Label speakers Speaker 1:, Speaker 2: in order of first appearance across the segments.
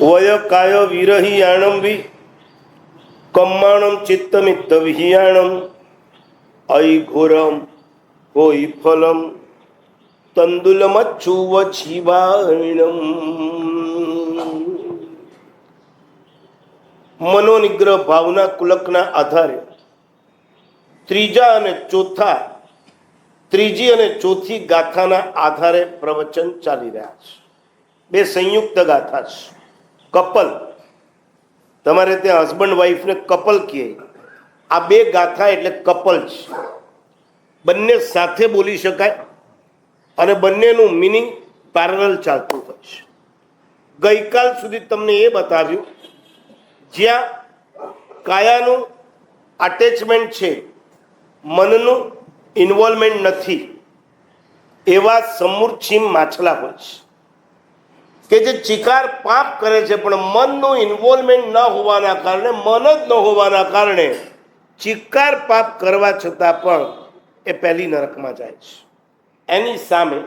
Speaker 1: વય કાય વિરહિયાણમ વિ કમ્માણમ ચિત્તમિત્ત વિહિયાણમ અય ઘોરમ કોઈ ફલમ તંદુલમચ્છુવ જીવાણમ. મનોનિગ્રહ ભાવના કુલકના આધારે ત્રીજી અને ચોથી ગાથાના આધારે પ્રવચન ચાલી રહ્યા છે. બે સંયુક્ત ગાથા છે. કપલ, તમારે ત્યાં હસબન્ડ વાઈફને કપલ કહે. આ બે ગાથા એટલે કપલ છે. બંને સાથે બોલી શકાય અને બંનેનું મિનિંગ પેરેલલ ચાલતું હોય છે. ગઈકાલ સુધી તમને એ બતાવ્યું જ્યાં કાયાનું અટેચમેન્ટ છે, મનનું ઇન્વોલ્વમેન્ટ નથી, એવા સમૂર્છિમ માછલા હોય છે કે જે ચિકાર પાપ કરે છે પણ મનનું ઇન્વોલ્વમેન્ટ ન હોવાના કારણે, મન જ ન હોવાના કારણે ચિકાર પાપ કરવા છતાં પણ એ પહેલી નરકમાં જાય છે. એની સામે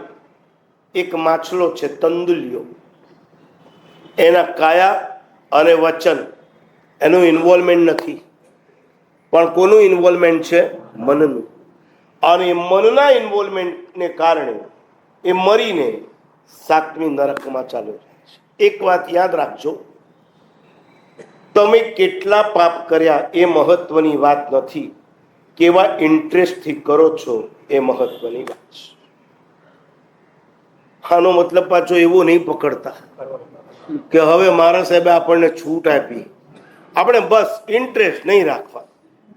Speaker 1: એક માછલો છે તંદુલિયો. એના કાયા અને વચન એનું ઇન્વોલ્વમેન્ટ નથી, પણ કોનું ઇન્વોલ્વમેન્ટ છે? મનનું. અને મનના ઇન્વોલ્વમેન્ટને કારણે એ મરીને 7મી નરકમાં ચાલ્યો જાય છે. એક વાત યાદ રાખજો, તમે કેટલા પાપ કર્યા એ મહત્વની વાત નથી, કેવા ઇન્ટરેસ્ટથી કરો છો એ મહત્વની વાત છે. આનો મતલબ પાછો એવો નહીં પકડતા કે હવે મારા સાહેબે આપણને છૂટ આપી, આપણે બસ ઇન્ટરેસ્ટ નહીં રાખવા,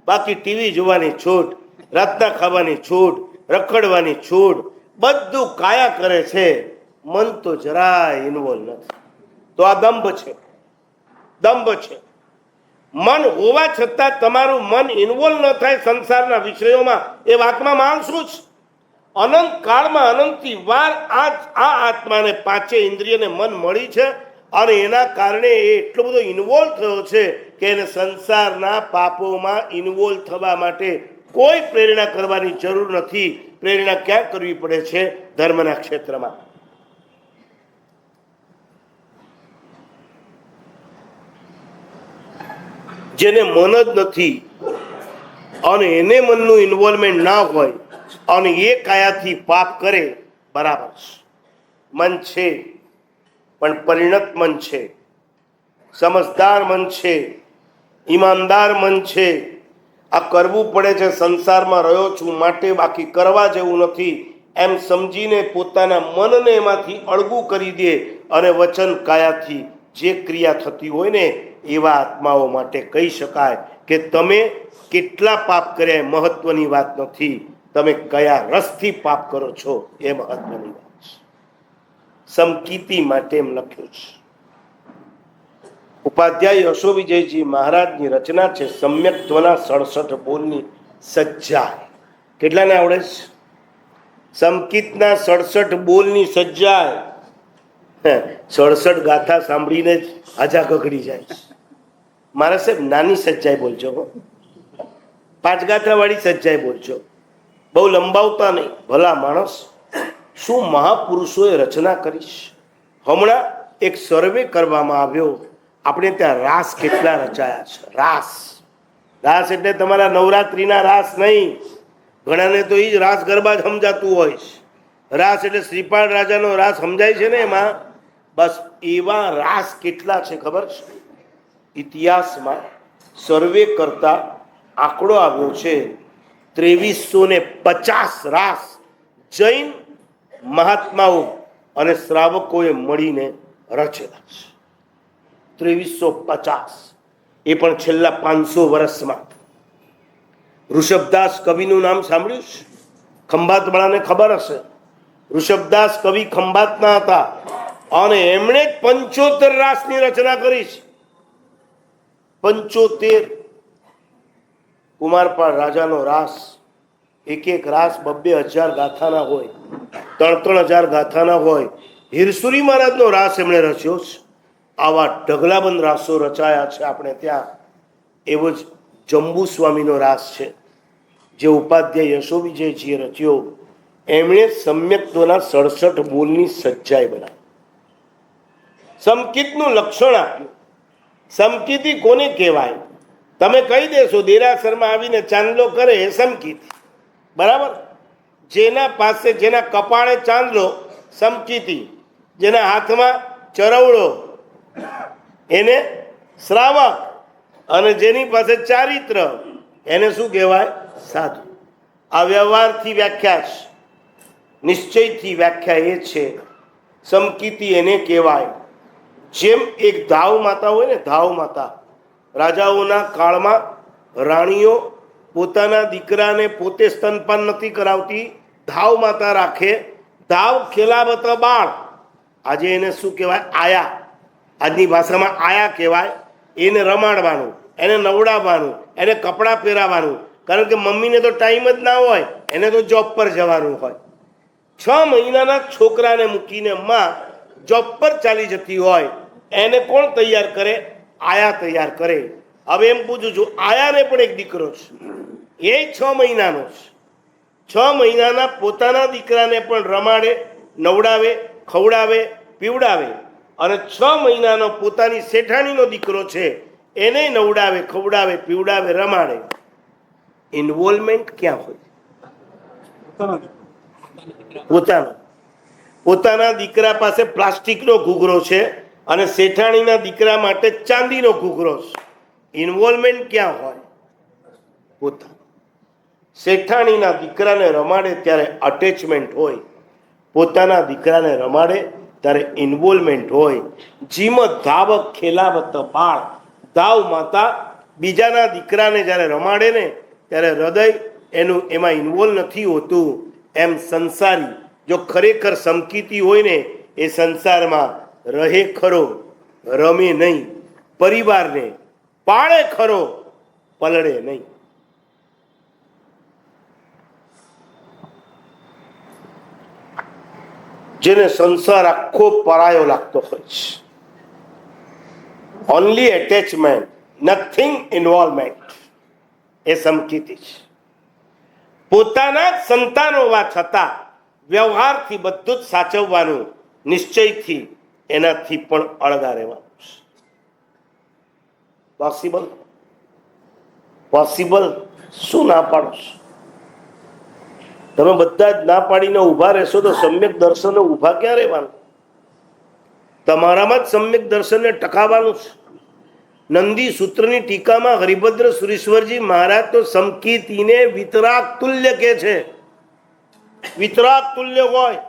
Speaker 1: બાકી ટીવી જોવાની છૂટ, રાતના ખાવાની છૂટ, રખડવાની છૂટ, બધું કાયા કરે છે, મન તો જરાય ઇન્વોલ્વ નથી. તો આ દંભ છે, દંભ છે. મન હોવા છતાં તમારું મન ઇન્વોલ્વ ન થાય સંસારના વિષયોમાં, એ વાતમાં માન શું છે? અનંત કાળમાં અનંતથી વાર આ આત્માને પાંચે ઇન્દ્રિયને મન મળી છે અને એના કારણે એ એટલો બધો ઇન્વોલ્વ થયો છે કે એને સંસારના પાપોમાં ઇન્વોલ્વ થવા માટે કોઈ પ્રેરણા કરવાની જરૂર નથી. પ્રેરણા ક્યાં કરવી પડે છે? ધર્મના ક્ષેત્રમાં. જેને મન જ નથી અને એને મનનું ઇન્વોલ્વમેન્ટ ના હોય અને એ કાયાથી પાપ કરે, બરાબર છે. મન છે પણ પરિણત મન છે, સમજદાર મન છે, ઈમાનદાર મન છે. આ કરવું પડે છે, સંસારમાં રહ્યો છું માટે, બાકી કરવા જેવું નથી એમ સમજીને પોતાના મનને એમાંથી અળગું કરી દે અને વચન કાયાથી જે ક્રિયા થતી હોય ને, એવા આત્માઓ માટે કહી શકાય કે તમે કેટલા પાપ કર્યા એ મહત્વની વાત નથી, તમે કયા રસથી પાપ કરો છો એ મહત્વની વાત છે. સમકીતિ માટે એમ લખ્યું છે. ઉપાધ્યાય યશો વિજયજી મહારાજની રચના છે સમ્યક્ત્વના 67 બોલની સજ્જાય. કેટલાને આવડે છે? સમકિતના 67 બોલની સજ્જાય. 67 ગાથા સાંભળીને જ આજા ગગડી જાય છે. મારા સાહેબ નાની સજ્જાય બોલજો, 5 ગાથા વાળી સજ્જાય બોલજો, બહુ લંબાવતા નહીં. ભલા માણસ, શું મહાપુરુષોએ રચના કરીશ. હમણાં એક સર્વે કરવામાં આવ્યો, આપણે ત્યાં રાસ કેટલા રચાયા છે. રાસ, રાસ એટલે તમારા નવરાત્રિના રાસ નહીં. ઘણાને તો એ જ રાસ ગરબા જ સમજાતું હોય છે. રાસ એટલે શ્રીપાળ રાજાનો રાસ સમજાય છે ને, એમાં બસ એવા રાસ કેટલા છે ખબર છે? ઇતિહાસમાં સર્વે કરતા આંકડો આવ્યો છે 2350 રાસ જૈન મહાત્માઓ અને શ્રાવકોએ મળીને રચેલા છે. 2350, એ પણ છેલ્લા 500 વર્ષમાં. ઋષભદાસ કવિનું નામ સાંભળ્યું છે? ખંભાતવાળાને ખબર હશે. ઋષભદાસ કવિ ખંભાતના હતા અને એમણે જ 75 રાસની રચના કરી છે. 75. કુમારપાળ રાજાનો રાસ, એક રાસ 2,000 ગાથાના હોય, 3,000 ગાથાના હોય. હિરસુરી મહારાજનો રાસ એમણે રચ્યો છે. આવા ઢગલાબંધ રાસો રચાયા છે આપણે ત્યાં. એવો જ જંબુ સ્વામીનો રાસ છે જે ઉપાધ્યાય યશો વિજયજીએ રચ્યો. એમણે સમ્યક્ત્વના 67 બોલની સજ્જાય બનાવી. સમકિતનું લક્ષણ આપ્યું. સમકિતી કોને કહેવાય? તમે કહી દેશો દેરાસરમાં આવીને ચાંદલો કરે એ સમકિતી, બરાબર? જેના પાસે, જેના કપાળે ચાંદલો સમકિતી, જેના હાથમાં ચરવડો એને શ્રાવક, અને જેની પાસે ચારિત્ર એને શું કહેવાય? સાધુ. આ વ્યવહારથી વ્યાખ્યા છે, નિશ્ચયથી વ્યાખ્યા એ છે સમકિતી એને કહેવાય. જેમ એક ધાવ માતા હોય ને, ધાવ માતા, રાજાઓના કાળમાં રાણીઓ પોતાના દીકરાને પોતે સ્તનપાન નથી કરાવતી, ધાવ માતા રાખે. ધાવ ખેલાવત બાળ, આજે એને શું કહેવાય? આયા. આજની ભાષામાં આયા કહેવાય. એને રમાડવાનું, એને નવડાવવાનું, એને કપડાં પહેરાવાનું, કારણ કે મમ્મીને તો ટાઈમ જ ના હોય, એને તો જોબ પર જવાનું હોય. 6 મહિનાના છોકરાને મૂકીને માં જોબ પર ચાલી જતી હોય, એને કોણ તૈયાર કરે? આયા તૈયાર કરે. હવે એમ પૂછું છું, આયાને પણ એક દીકરો છે, એ 6 મહિનાનો છે. 6 મહિનાના પોતાના દીકરાને પણ રમાડે, નવડાવે, ખવડાવે, પીવડાવે, અને 6 મહિનાનો પોતાની શેઠાણીનો દીકરો છે એને નવડાવે, ખવડાવે, પીવડાવે, રમાડે. ઇન્વોલ્વમેન્ટ ક્યાં હોય? પોતાના દીકરા પાસે પ્લાસ્ટિકનો ઘૂઘરો છે અને શેઠાણીના દીકરા માટે ચાંદીનો ઘૂઘરો છે. ઇન્વોલ્વમેન્ટ ક્યાં હોય? પોતાનું. શેઠાણીના દીકરાને રમાડે ત્યારે અટેચમેન્ટ હોય, પોતાના દીકરાને રમાડે ત્યારે ઇન્વોલ્વમેન્ટ હોય. જીમ ધાવક ખેલાવત બાળ, ધાવ માતા બીજાના દીકરાને જ્યારે રમાડે ને ત્યારે હૃદય એનું એમાં ઇન્વોલ્વ નથી હોતું. એમ સંસારી જો ખરેખર સમકિતી હોય ને, એ સંસારમાં રહે ખરો, રમે નહીં, પરિવારને પાળે ખરો, પલળે નહીં. જેને સંસાર આખો પરાયો લાગતો હોય છે, ઓનલી એટેચમેન્ટ, નથિંગ ઇન્વોલ્વમેન્ટ, એ સમકિતી છે. પોતાના જ સંતાન હોવા છતાં વ્યવહારથી બધું જ સાચવવાનું, નિશ્ચયથી એનાથી પણ અળગા રહેવાનું છે. પોસિબલ? પોસિબલ? શું ના પાડો છો? તમે બધા જ ના પાડીને ઊભા રહેશો તો સમ્યક દર્શને ઊભા ક્યાં રહેવાનું? તમારામાં જ સમ્યક દર્શનને ટકાવવાનું છે. નંદી સૂત્રની ટીકામાં હરિભદ્ર સુરેશ્વરજી મહારાજ તો સમકિતીને વિતરાગ તુલ્ય કે છે. વિતરાગ તુલ્ય હોય,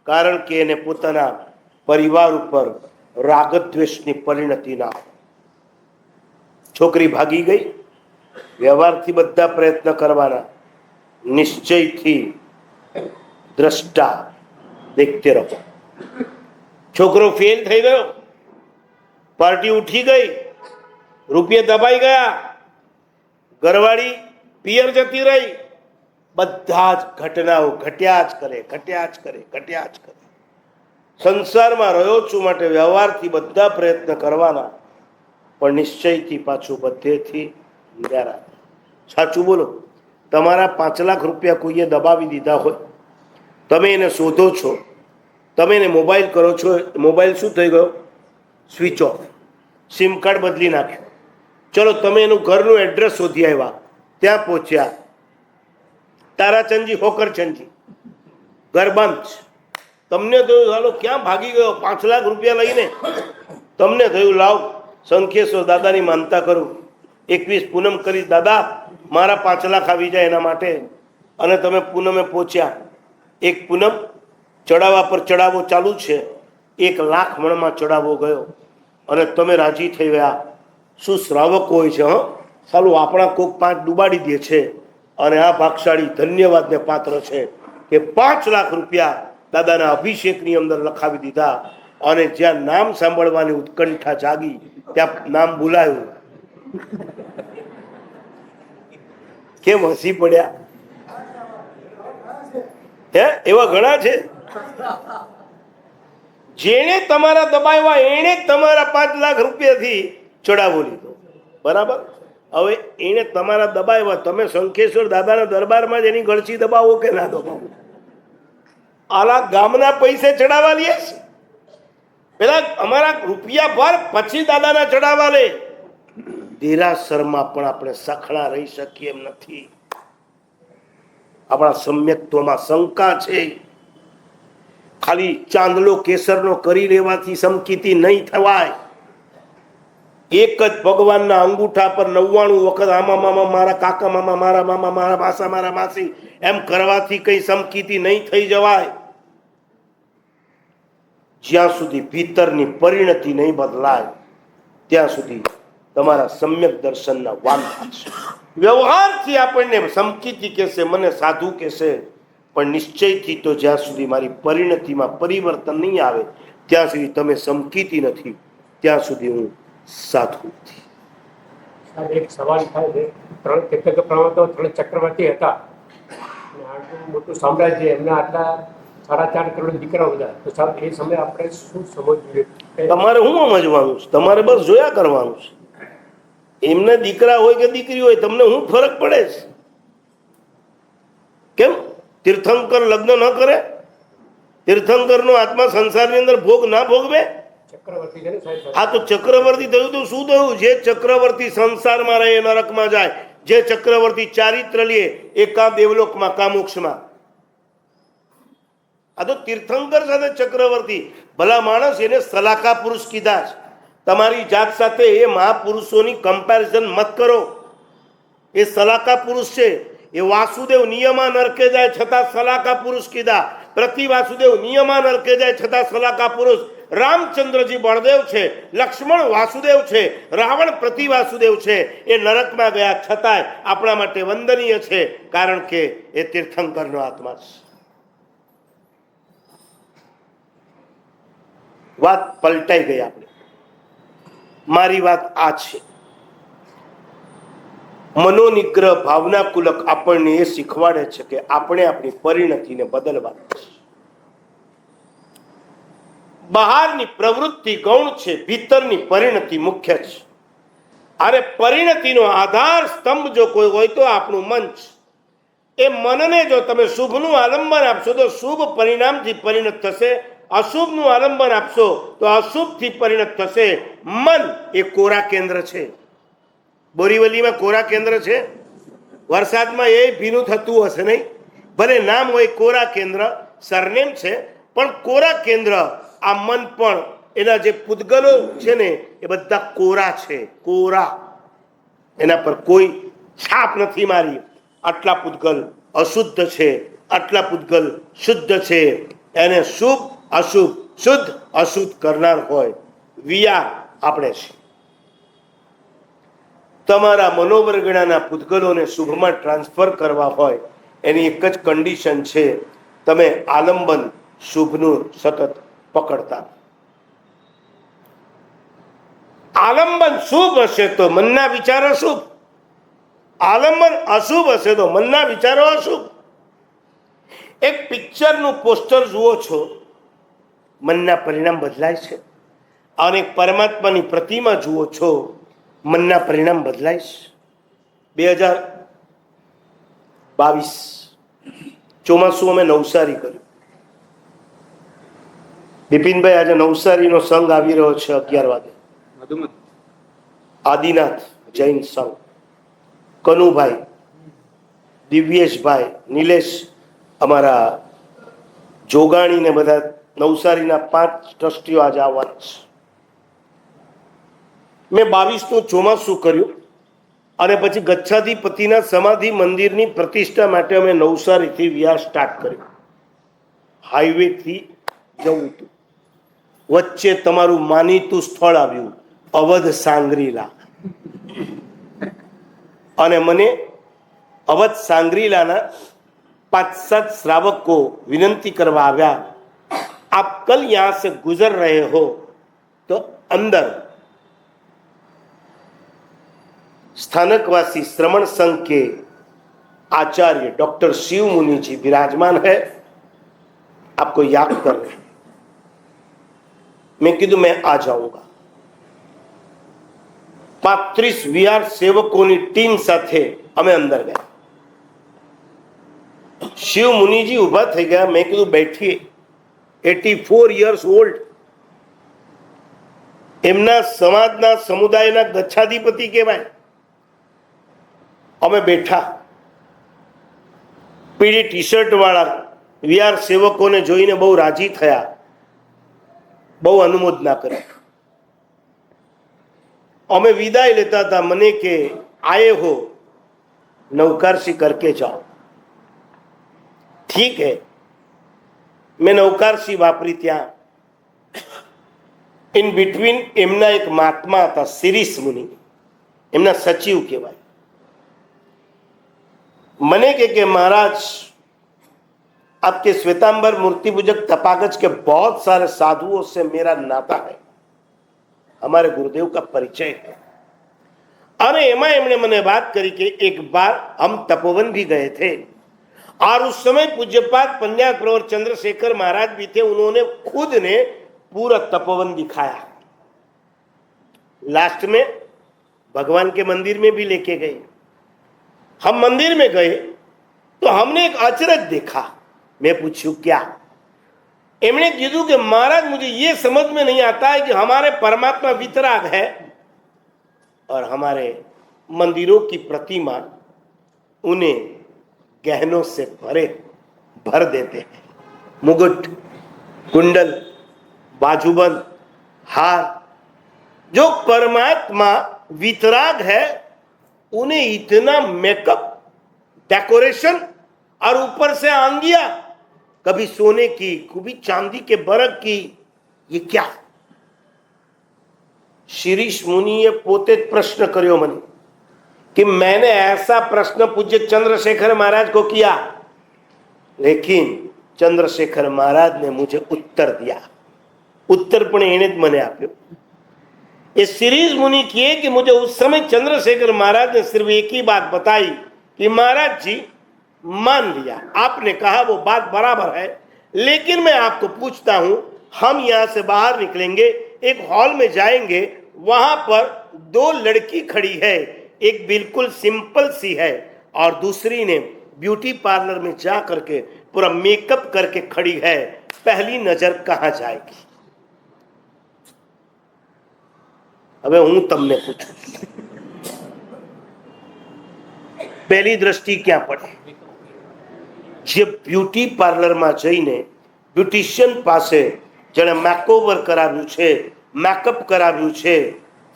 Speaker 1: કારણ કે એને પોતાના પરિવાર ઉપર રાગદ્વેષની પરિણતિ ના હોય. છોકરી ભાગી ગઈ, વ્યવહારથી બધા પ્રયત્ન કરવાના, નિશ્ચયથી દ્રષ્ટા દેખતે રહો. છોકરો ફેલ થઈ ગયો, પાર્ટી ઉઠી ગઈ, રૂપિયા દબાઈ ગયા, ઘરવાળી પિયર જતી રહી, બધા જ ઘટનાઓ ઘટ્યા જ કરે, ઘટ્યા જ કરે, ઘટ્યા જ કરે. સંસારમાં રહ્યો છું માટે વ્યવહારથી બધા પ્રયત્ન કરવાના, પણ નિશ્ચયથી પાછું બધેથી નિરારા. સાચું બોલો, તમારા 5 લાખ રૂપિયા કોઈએ દબાવી દીધા હોય, તમે એને શોધો છો, તમે એને મોબાઈલ કરો છો, મોબાઈલ શું થઈ ગયો? Switch off. સિમ કાર્ડ બદલી નાખ્યું. ચલો તમે એનું ઘરનું એડ્રેસ શોધી આવ્યા, ત્યાં પહોંચ્યા, તારાચંદજી હોકરચંદજી, ઘર બંધ. તમને થયું હાલો ક્યાં ભાગી ગયો 5 લાખ રૂપિયા લઈને? તમને થયું લાવ શંખેશ્વર દાદાની માનતા કરું, 21 પૂનમ કરી દાદા મારા 5 લાખ આવી જાય એના માટે. અને તમે પૂનમે પહોંચ્યા, એક પૂનમ ચડાવવા પર ચડાવો ચાલુ છે, 1 લાખ મણમાં ચડાવો ગયો અને તમે રાજી થઈ ગયા. શું શ્રાવક હોય છે! સાલું આપણા કોક 5 ડૂબાડી દે છે. અને આ ભાગશાળી ધન્યવાદને પાત્ર છે કે 5 લાખ રૂપિયા દાદાના અભિષેકની અંદર લખાવી દીધા. અને જ્યાં નામ સાંભળવાની ઉત્કંઠા જાગી ત્યાં નામ બોલાયું. કેમ હસી પડ્યા? હે, એવા ઘણા છે. જેણે તમારા દબાવ્યા એણે તમારા 5 લાખ રૂપિયાથી ચડાવો લીધો, બરાબર? હવે એને તમારા દબાવ્યા, તમે શંખેશ્વર દાદાના દરબારમાં જ એની ગળચી દબાવો કે ના દબાવો? આલા ગામના પૈસે ચડાવવા લે છે. પેલા અમારા રૂપિયા ભર પછી દાદાના ચડાવવા લે. દેરાસરમાં પણ આપણે સખણા રહી શકીએ એમ નથી. આપણા સમ્યક્ત્વમાં શંકા છે. ખાલી ચાંદલો કેસરનો કરી લેવાથી સમકીતી નહીં થવાય. એક જ ભગવાનના અંગૂઠા પર 99 વખત આમા મામા મારા કાકા મામા મારા મામા મારા માસા મારા માસી એમ કરવાથી કઈ સમકીતી નહીં થઈ જવાય. જ્યાં સુધી ભીતરની પરિણતિ નહીં બદલાય ત્યાં સુધી તમારા સમ્યક દર્શનના વાંધા છે. વ્યવહારથી આપણને સમકીતી કહેશે, મને સાધુ કહેશે, પણ નિશ્ચયથી તો જ્યાં સુધી મારી પરિણતિમાં પરિવર્તન નહીં આવે ત્યાં સુધી તમે સમકીતી નથી, ત્યાં સુધી હું સાધુ નથી.
Speaker 2: એક સવાલ થાય છે, 3 તીર્થંકર પ્રવર્તકો 3 ચક્રવર્તી હતા, આટલું મોટું સામ્રાજ્ય, એમના આટલા 4.5 કરોડ દીકરાઓ બધા, તો સાહેબ એ સમયે આપણે શું સમજવું જોઈએ?
Speaker 1: તમારે શું સમજવાનું છે? તમારે બસ જોયા કરવાનું છે. એમને દીકરા હોય કે દીકરી હોય તમને શું ફરક પડે છે? કેમ તીર્થંકર લગ્ન ન કરે? તીર્થંકરનો આત્મા સંસારની અંદર ભોગ ના ભોગવે?
Speaker 2: ચક્રવર્તી છે ને સાહેબ.
Speaker 1: આ તો ચક્રવર્તી થયું તો શું થયું? જે ચક્રવર્તી સંસારમાં રહે નરકમાં જાય, જે ચક્રવર્તી ચારિત્ર લે એ કા દેવલોકમાં કા મોક્ષમાં. આ તો તીર્થંકર સાથે ચક્રવર્તી. ભલા માણસ એને સલાકા પુરુષ કીધા છે. તમારી જાત સાથે એ મહાપુરુષોની કમ્પેરિઝન મત કરો. એ સલાકા પુરુષ છે. એ વાસુદેવ નિયમા નરકે જાય છતાં સલાકા પુરુષ કીધા. પ્રતિ વાસુદેવ નિયમા નરકે જાય છતાં સલાકા પુરુષ. રામચંદ્રજી બળદેવ છે, લક્ષ્મણ વાસુદેવ છે, રાવણ પ્રતિ વાસુદેવ છે. એ નરકમાં ગયા છતાંય આપણા માટે વંદનીય છે, કારણ કે એ તીર્થંકરનો આત્મા છે. વાત પલટાઈ ગઈ આપણે. મારી વાત આ છે, મનોનિગ્રહ ભાવનાકુલક આપણને એ શીખવાડે છે કે આપણે આપણી પરિણતિને બદલવાની છે. બહારની પ્રવૃત્તિ ગૌણ છે, ભીતરની પરિણતિ મુખ્ય છે. અરે પરિણતિનો આધાર સ્તંભ જો કોઈ હોય તો આપણું મન છે. એ મનને જો તમે શુભનું આલંબન આપશો તો શુભ પરિણામથી પરિણત થશે, અશુભનું આલંબન આપશો તો અશુભથી પરિણત થશે. મન એ કોરા કેન્દ્ર છે. બોરીવલીમાં કોરા કેન્દ્ર છે. વરસાદમાં એ ભીનું થતું હશે નહીં, ભલે નામ હોય કોરા કેન્દ્ર, સરનેમ છે, પણ કોરા કેન્દ્ર આ મન પણ એના જે પૂતગલો છે ને એ બધા કોરા છે. કોરા, એના પર કોઈ છાપ નથી મારી. આટલા પૂતગલ અશુદ્ધ છે, આટલા પૂતગલ શુદ્ધ છે. એને શુભ અશુભ શુદ્ધ અશુદ્ધ કરનાર હોય વિયા આપણે છે. તમારા મનોવર્ગણાના પૂતગલોને શુભમાં ટ્રાન્સફર કરવા હોય એની એક જ કન્ડિશન છે, તમે આલંબન શુભનું સતત પકડતા. આલંબન શુભ હશે તો મનના વિચારો શુભ, આલંબન અશુભ હશે તો મનના વિચારો અશુભ. એક પિક્ચરનું પોસ્ટર જુઓ છો, મનના પરિણામ બદલાય છે. અને એક પરમાત્માની પ્રતિમા જુઓ છો, મનના પરિણામ બદલાય છે. 2022 ચોમાસું અમે નવસારી કર્યું. બિપિનભાઈ આજે નવસારીનો સંઘ આવી રહ્યો છે 11 વાગે. આદિનાથ જૈન સંઘ, કનુભાઈ, દિવ્યેશભાઈ, નિલેશ, અમારા જોગાણી ને બધા નવસારીના 5 ટ્રસ્ટીઓ આજે આવવાના છે. મેં 22નું ચોમાસું કર્યું અને પછી ગચ્છાધિપતિના સમાધિ મંદિરની પ્રતિષ્ઠા માટે અમે નવસારીથી વિહાર સ્ટાર્ટ કર્યું. હાઈવેથી જવું હતું. વચ્ચે તમારું માનીતું સ્થળ આવ્યું, અવધ સાંગરીલા. અને મને અવધ સાંગરીલાના 5-7 શ્રાવકો વિનંતી કરવા આવ્યા, आप कल यहां से गुजर रहे हो तो अंदर स्थानकवासी श्रमण संघ के आचार्य डॉक्टर शिव मुनि जी विराजमान है, आपको याद कर रहे हैं. मैं कीधु मैं आ जाऊंगा. 35 વિહાર સેવકોની ટીમ સાથે અમે અંદર ગયા. શિવ મુનિજી ઉભા થઈ ગયા. મેં કીધું બેઠીએ. 84 years old. એમના સમાજના સમુદાયના ગચ્છાધિપતિ કહેવાય. અમે બેઠા, પીળી ટી શર્ટ વાળા વિહાર સેવકોને જોઈને બહુ રાજી થયા, બહુ અનુમોદના કરી. અમે વિદાય લેતા હતા, મને કે આયે હો नौकारसी करके जाओ. ठीक है, मैं नौकारसी वापरी ત્યાં. ઇન બિટવીન એમના એક મહાત્મા હતા, શિરીષ મુનિ, એમના સચિવ કહેવાય. મને કે महाराज आपके श्वेतांबर मूर्ति पूजक तपागज के बहुत सारे साधुओं से मेरा नाता है, हमारे गुरुदेव का परिचय है. अरे एमा एमने मैंने बात करी कि एक बार हम तपोवन भी गए थे और उस समय पूज्यपाद पंजाब प्रवर चंद्रशेखर महाराज भी थे. उन्होंने खुद ने पूरा तपोवन दिखाया. लास्ट में भगवान के मंदिर में भी लेके गए. हम मंदिर में गए तो हमने एक अचरज देखा. मैं पूछूं क्या? एमने कीधु कि महाराज मुझे ये समझ में नहीं आता है कि हमारे परमात्मा वितराग है और हमारे मंदिरों की प्रतिमा उन्हें गहनों से भर देते हैं. मुकुट, कुंडल, बाजूबंद, हार. जो परमात्मा वितराग है उन्हें इतना मेकअप, डेकोरेशन और ऊपर से आंगिया, कभी सोने की, कभी चांदी के बरक की. ये क्या? शिरीष मुनि ये पोते प्रश्न करियो मन कि मैंने ऐसा प्रश्न पूज्य चंद्रशेखर महाराज को किया, लेकिन चंद्रशेखर महाराज ने मुझे उत्तर दिया. उत्तर पण एने ज मने आप्यो. ये शिरीष मुनि किए कि मुझे उस समय चंद्रशेखर महाराज ने सिर्फ एक ही बात बताई कि महाराज जी मान लिया, आपने कहा वो बात बराबर है, लेकिन मैं आपको पूछता हूं, हम यहां से बाहर निकलेंगे, एक हॉल में जाएंगे, वहां पर दो लड़की खड़ी है, एक बिल्कुल सिंपल सी है और दूसरी ने ब्यूटी पार्लर में जा करके पूरा मेकअप करके खड़ी है. पहली नजर कहां जाएगी? હવે હું તમને પૂછું, પહેલી દ્રષ્ટિ ક્યાં પડે? જે બ્યુટી પાર્લરમાં જઈને બ્યુટિશિયન પાસે જેણે મેકઓવર કરાવ્યું છે, મેકઅપ કરાવ્યું છે,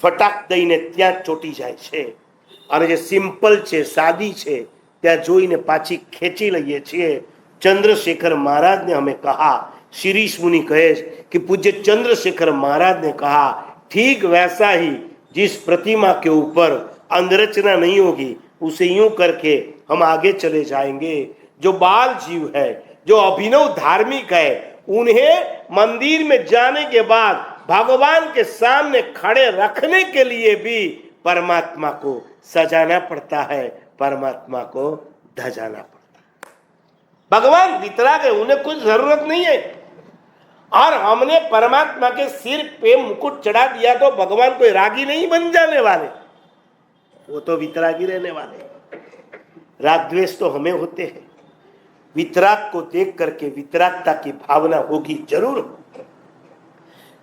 Speaker 1: ફટાક દઈને ત્યાં ચોટી જાય છે. અને જે સિમ્પલ છે, સાદી છે, ત્યાં જોઈને પાછી ખેંચી લઈએ છીએ. ચંદ્રશેખર महाराज ने हमें कहा, शिरीष मुनि कहे कि पूज्य चंद्रशेखर महाराज ने कहा, ठीक वैसा ही जिस प्रतिमा के ऊपर अंगरचना नहीं होगी उसे यूं करके हम आगे चले जाएंगे. जो बाल जीव है, जो अभिनव धार्मिक है, उन्हें मंदिर में जाने के बाद भगवान के सामने खड़े रखने के लिए भी परमात्मा को सजाना पड़ता है, परमात्मा को धजाना पड़ता है. भगवान वितराग है, उन्हें कुछ जरूरत नहीं है. और हमने परमात्मा के सिर पे मुकुट चढ़ा दिया तो भगवान कोई रागी नहीं बन जाने वाले, वो तो वितरागी रहने वाले. राग द्वेष तो हमें होते हैं. वितराग को देख करके वितरागता की भावना होगी जरूर,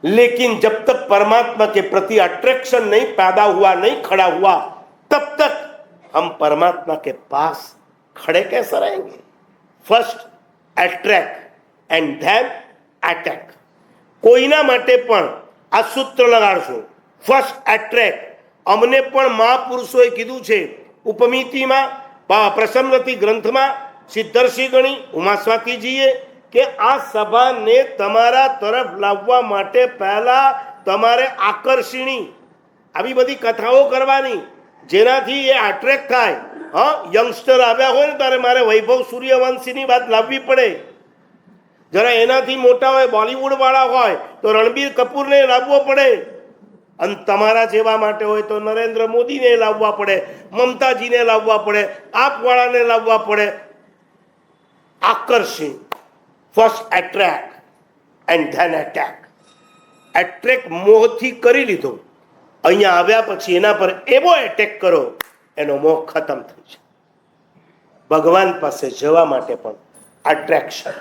Speaker 1: लेकिन जब तक परमात्मा के प्रति अट्रैक्शन नहीं पैदा हुआ, नहीं खड़ा हुआ, तब तक हम परमात्मा के पास खड़े कैसे रहेंगे? First attract and then attack. કોઈના માટે પણ આ સૂત્ર લગાડશો, ફર્સ્ટ અટ્રેક્ટ. અમને પણ મહાપુરુષોએ કીધું છે, ઉપમિતિમાં, પ્રસન્નવતી ગ્રંથમાં, સિદ્ધર્ષિ ગણી, ઉમાસ્વાતીજીએ, કે આ સભાને તમારા તરફ લાવવા માટે પહેલા તમારે આકર્ષણી આવી બધી કથાઓ કરવાની જેનાથી એ અટ્રેક્ટ થાય. હા, યંગસ્ટર આવ્યા હોય ને ત્યારે મારે વૈભવ સૂર્યવંશીની વાત લાવવી પડે. જરા એનાથી મોટા હોય, બોલિવૂડ વાળા હોય તો રણબીર કપૂરને લાવવો પડે. અને તમારા જેવા માટે હોય તો નરેન્દ્ર મોદીને લાવવા પડે, મમતાજીને લાવવા પડે, આપવાળાને લાવવા પડે. આકર્ષણ, first attract and then attack. Attract મોહથી કરી લીધો, અહીંયા આવ્યા પછી એના પર એવો એટેક કરો, એનો મોહ ખતમ થઈ જાય. ભગવાન પાસે જવા માટે પણ અટ્રેક્શન.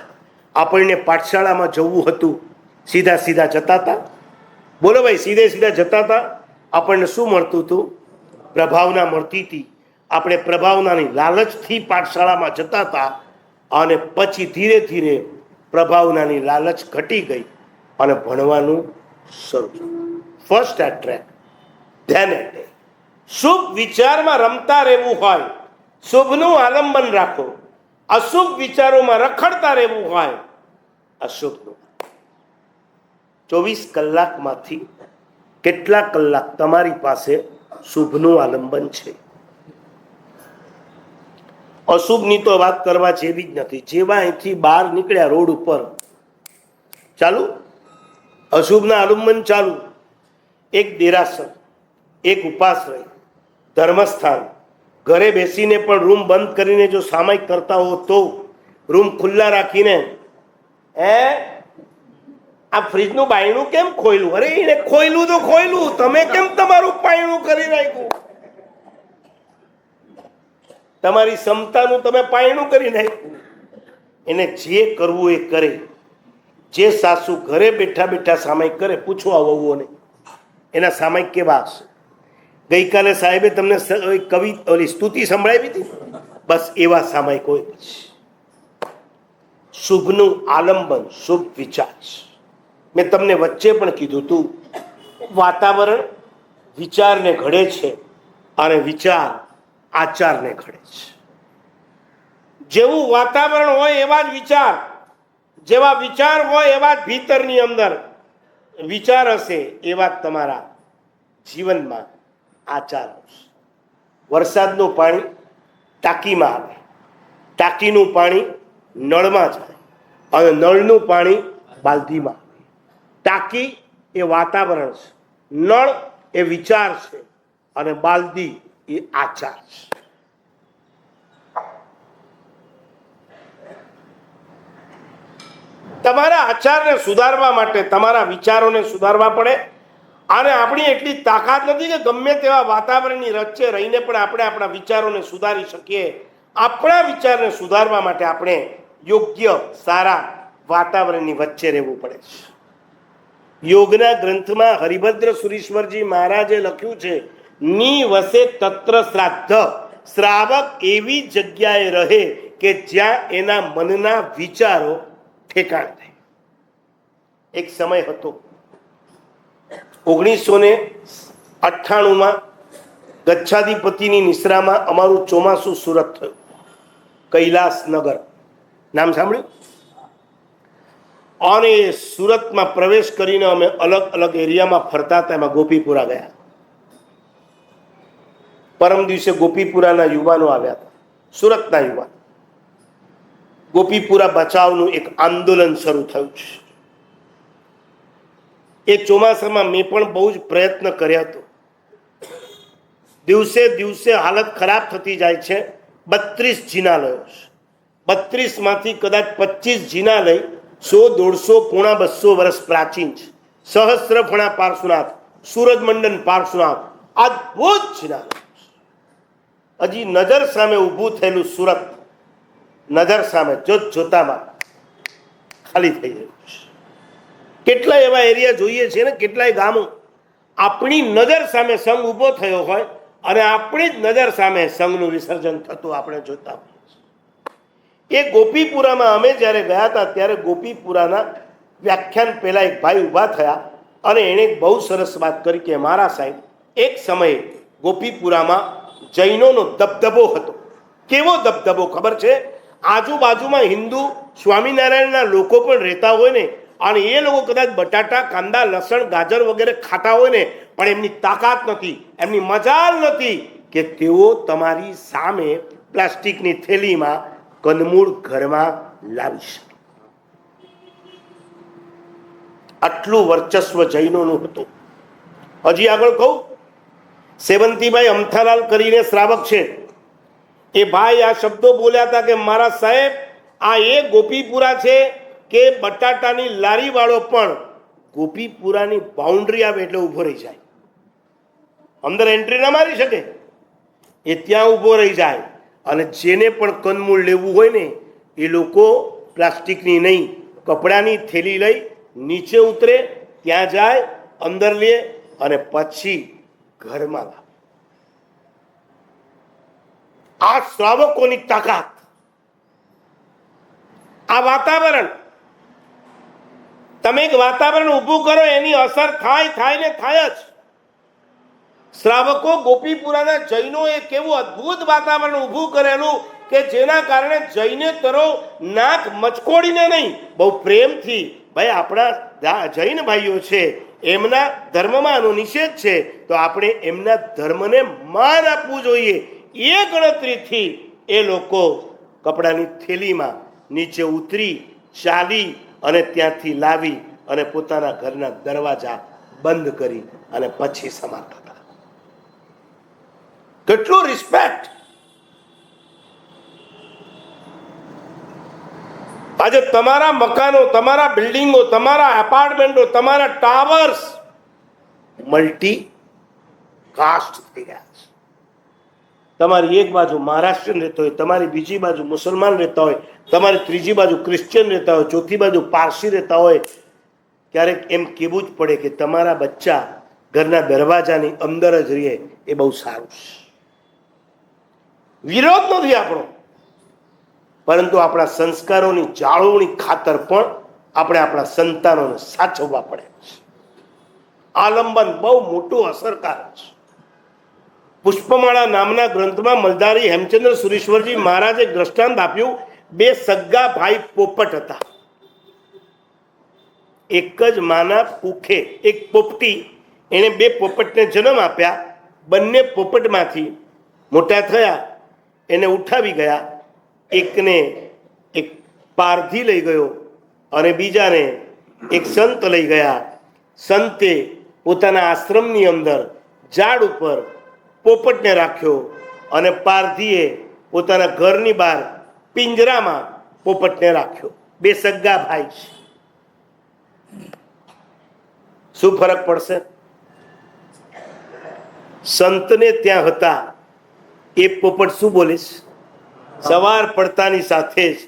Speaker 1: આપણને પાઠશાળામાં જવું હતું, સીધા સીધા જતા હતા, બોલો ભાઈ, સીધે સીધા જતા હતા, આપણને શું મળતું હતું? પ્રભાવના મળતી હતી. આપણે પ્રભાવનાની લાલચથી પાઠશાળામાં જતા હતા અને પછી ધીરે ધીરે પ્રભાવનાની લાલચ ઘટી ગઈ અને ભણવાનું શરૂ થયું. First attract, then attack. શુભ વિચારમાં રમતા રહેવું હોય, શુભનું આલંબન રાખો. અશુભ વિચારોમાં રખડતા રહેવું હોય, અશુભનું. 24 કલાકમાંથી કેટલા કલાક તમારી પાસે શુભનું આલંબન છે? અશુભની તો વાત કરવા જેવી જ નથી. જેવા અહીંથી બહાર નીકળ્યા રોડ ઉપર, ચાલુ અશુભના આલંબન ચાલુ. એક દેરાસર, એક ઉપાશ્રય, ધર્મસ્થાન, ઘરે બેસીને પણ રૂમ બંધ કરીને જો સામાયિક કરતા હો તો રૂમ ખુલ્લા રાખીને, આ ફ્રીજનું બાયણું કેમ ખોયલું? અરે એને ખોયલું તો ખોયલું, તમે કેમ તમારું પાયણું કરી નાખ્યું? તમારી ક્ષમતાનું તમે પાયણું કરી નાખ્યું. એને જે કરવું એ કરે. જે સાસુ ઘરે બેઠા બેઠા સામાયિક કરે, પૂછો આ વહુઓને એના સામાયિક કેવા હશે? ગઈકાલે સાહેબે તમને કવિ ઓલી સ્તુતિ સંભળાવી હતી, બસ એવા સામાયિક હોય. શુભનું આલંબન, શુભ વિચાર. મેં તમને વચ્ચે પણ કીધું તું, વાતાવરણ વિચારને ઘડે છે અને વિચાર આચારને ઘડે છે. જેવું વાતાવરણ હોય એવા જ વિચાર, જેવા વિચાર હોય એવા જ ભીતરની અંદર વિચાર હશે, એવા જ તમારા જીવનમાં આચાર હશે. વરસાદનું પાણી ટાંકીમાં આવે, ટાંકીનું પાણી નળમાં જાય અને નળનું પાણી બાલદીમાં આવે. ટાંકી એ વાતાવરણ છે, નળ એ વિચાર છે અને બાલદી એ આચાર છે. તમારા આચારને સુધારવા માટે તમારા વિચારોને સુધારવા પડે. અને આપણી એટલી તાકાત નથી કે ગમે તેવા વાતાવરણની વચ્ચે રહીને પણ આપણે આપણા વિચારોને સુધારી શકીએ. આપણા વિચારને સુધારવા માટે આપણે યોગ્ય સારા વાતાવરણની વચ્ચે રહેવું પડે છે. યોગના ગ્રંથમાં હરિભદ્ર સુરીશ્વરજી મહારાજે લખ્યું છે, નિવસે તત્ર શ્રાદ્ધ. શ્રાવક એવી જગ્યાએ રહે કે જ્યાં એના મનના વિચારો ઠેકાણ થાય. એક સમય હતો 1998માં ગચ્છાધિપતિની નિશ્રામાં અમારું ચોમાસું સુરત થયું. કૈલાસનગર નામ સાંભળ્યું? અને સુરતમાં પ્રવેશ કરીને અમે અલગ અલગ એરિયામાં ફરતા હતા. એમાં ગોપીપુરા ગયા. પરમ દિવસે ગોપીપુરાના યુવાનો આવ્યા હતા, સુરતના યુવાન. ગોપીપુરા બચાવનું એક આંદોલન શરૂ થયું છે. એ ચોમાસામાં મેં પણ બહુ જ પ્રયત્ન કર્યા હતો. દિવસે દિવસે હાલત ખરાબ થતી જાય છે. 32 જિનાલયો છે. 32માંથી કદાચ 25 જિનાલય 100, 150, પોણા 200 વર્ષ પ્રાચીન છે. સહસ્ત્રફણા પાર્શ્વનાથ, સૂરજમંડન પાર્શ્વનાથ, અદ્ભુત જિનાલય. હજી નજર સામે ઊભું થયેલું સુરત નજર સામે જોતામાં ખાલી થઈ ગયું છે. કેટલાય એવા એરિયા જોઈએ છે ને, કેટલાય ગામો આપણી નજર સામે સંઘ ઊભો થયો હોય અને આપણી જ નજર સામે સંઘનું વિસર્જન થતું આપણે જોતા હોઈએ. એ ગોપીપુરામાં અમે જ્યારે ગયા હતા ત્યારે ગોપીપુરાના વ્યાખ્યાન પહેલા એક ભાઈ ઊભા થયા અને એણે બહુ સરસ વાત કરી કે મારા સાહેબ, એક સમયે ગોપીપુરામાં જૈનોનો દબદબો હતો. કેવો દબદબો ખબર છે? આજુબાજુમાં હિન્દુ સ્વામિનારાયણના લોકો પણ રહેતા હોય ને, અને એ લોકો કદાચ બટાટા, કાંદા, લસણ, ગાજર વગેરે ખાતા હોય ને, પણ એમની તાકાત નથી, એમની મજાલ નથી કે તેઓ તમારી સામે પ્લાસ્ટિકની થેલીમાં કંદમૂળ ઘરમાં લાવી શકે. આટલું વર્ચસ્વ જૈનોનું હતું. હજી આગળ કહું, સેવંતીભાઈ અમથાલાલ કરીને શ્રાવક છે. એ ભાઈ આ શબ્દો બોલ્યા હતા કે મારા સાહેબ, આ એ ગોપીપુરા છે કે બટાટાની લારી વાળો પણ ગોપીપુરાની બાઉન્ડ્રી આવે એટલે ઊભો રહી જાય. અંદર એન્ટ્રી ના મારી શકે, એ ત્યાં ઊભો રહી જાય. અને જેને પણ કંદમૂળ લેવું હોય ને, એ લોકો પ્લાસ્ટિકની નહીં, કપડાની થેલી લઈ નીચે ઉતરે, ત્યાં જાય અંદર લે અને પછી ઘરમાં લાવે. આ શ્રાવકોની તાકાત, આ વાતાવરણ. તમે એક વાતાવરણ ઊભું કરો, એની અસર થાય ને થાય જ. શ્રાવકો ગોપીપુરાના જૈનોએ કેવું અદ્ભુત વાતાવરણ ઊભું કરેલું કે જેના કારણે જૈનેતરો નાક મચકોડીને નહીં, બહુ પ્રેમથી, ભાઈ આપણા જૈન ભાઈઓ છે, એમના ધર્મમાં આનો નિષેધ છે, તો આપણે એમના ધર્મને માન આપવું જોઈએ. એ ગણતરીથી એ લોકો કપડાની થેલીમાં નીચે ઉતરી, ચાલી અને ત્યાંથી લાવી અને પોતાના ઘરના દરવાજા બંધ કરી અને પછી સમાપ્ત હતા. કેટલું રિસ્પેક્ટ! આજે તમારા મકાનો, તમારા બિલ્ડિંગો, તમારા એપાર્ટમેન્ટો, તમારા ટાવર્સ મલ્ટી કાસ્ટ થઈ ગયા છે. તમારી એક બાજુ મહારાષ્ટ્રીયન રહેતો હોય, તમારી બીજી બાજુ મુસલમાન રહેતા હોય, તમારી ત્રીજી બાજુ ક્રિશ્ચિયન રહેતા હોય, ચોથી બાજુ પારસી રહેતા હોય. ક્યારેક એમ કહેવું જ પડે કે તમારા બચ્ચા ઘરના દરવાજાની અંદર જ રહે, એ બહુ સારું છે. વિરોધ નથી આપણો, પરંતુ આપણા સંસ્કારોની જાળવણી ખાતર પણ આપણે આપણા સંતાનોને સાચવવા પડે છે. આલંબન બહુ મોટું અસરકારક છે. પુષ્પમાળા નામના ગ્રંથમાં મલધારી હેમચંદ્ર સુરેશ્વરજી મહારાજે દ્રષ્ટાંત આપ્યું. બે સગા ભાઈ પોપટ હતા. એક જ માના કુખે એક પોપટી, એણે બે પોપટને જન્મ આપ્યા. બંને પોપટમાંથી મોટા થયા, એને ઉઠાવી ગયા. એકને એક પારધી લઈ ગયો અને બીજાને એક સંત લઈ ગયા. સંતે પોતાના આશ્રમની અંદર ઝાડ ઉપર પોપટને રાખ્યો અને પારધીએ પોતાના ઘરની બહાર પિંજરામાં પોપટને રાખ્યો. બે સગા ભાઈ છે. શું ફરક પડશે? સંતને ત્યાં હતા એ પોપટ શું બોલીશ? સવાર પડતાની સાથે જ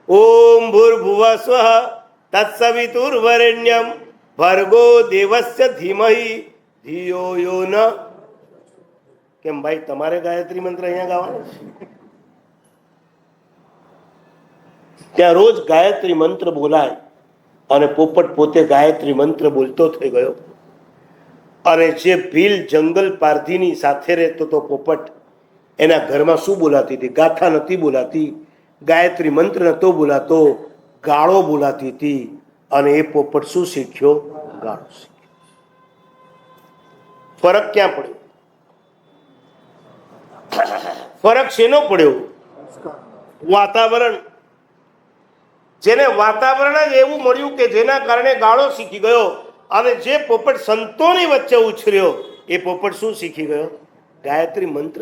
Speaker 1: ઓમ ભૂર્ભુવઃ સ્વઃ તત્સવિતુર્વરેણ્યમ ભર્ગો દેવસ્ય ધીમહિ ધિયો યો ન. કેમ ભાઈ, તમારે ગાયત્રી મંત્ર અહીંયા ગાવાનો છે? ત્યાં રોજ ગાયત્રી મંત્ર બોલાય અને પોપટ પોતે ગાયત્રી મંત્ર બોલતો થઈ ગયો. અને જે ભીલ જંગલ પારધીની સાથે રહેતો તો પોપટ, એના ઘરમાં શું બોલાતી હતી? ગાથા નથી બોલાતી, ગાયત્રી મંત્ર નતો બોલાતો, ગાળો બોલાતી હતી. અને એ પોપટ શું શીખ્યો? ગાળો શીખ્યો. ફરક ક્યાં પડ્યો? ફરક શેનો પડ્યો? વાતાવરણ. જેને વાતાવરણ જ એવું મળ્યું કે જેના કારણે ગાળો શીખી ગયો, અને જે પોપટ સંતોની વચ્ચે ઉછર્યો એ પોપટ શું શીખી ગયો? ગાયત્રી મંત્ર.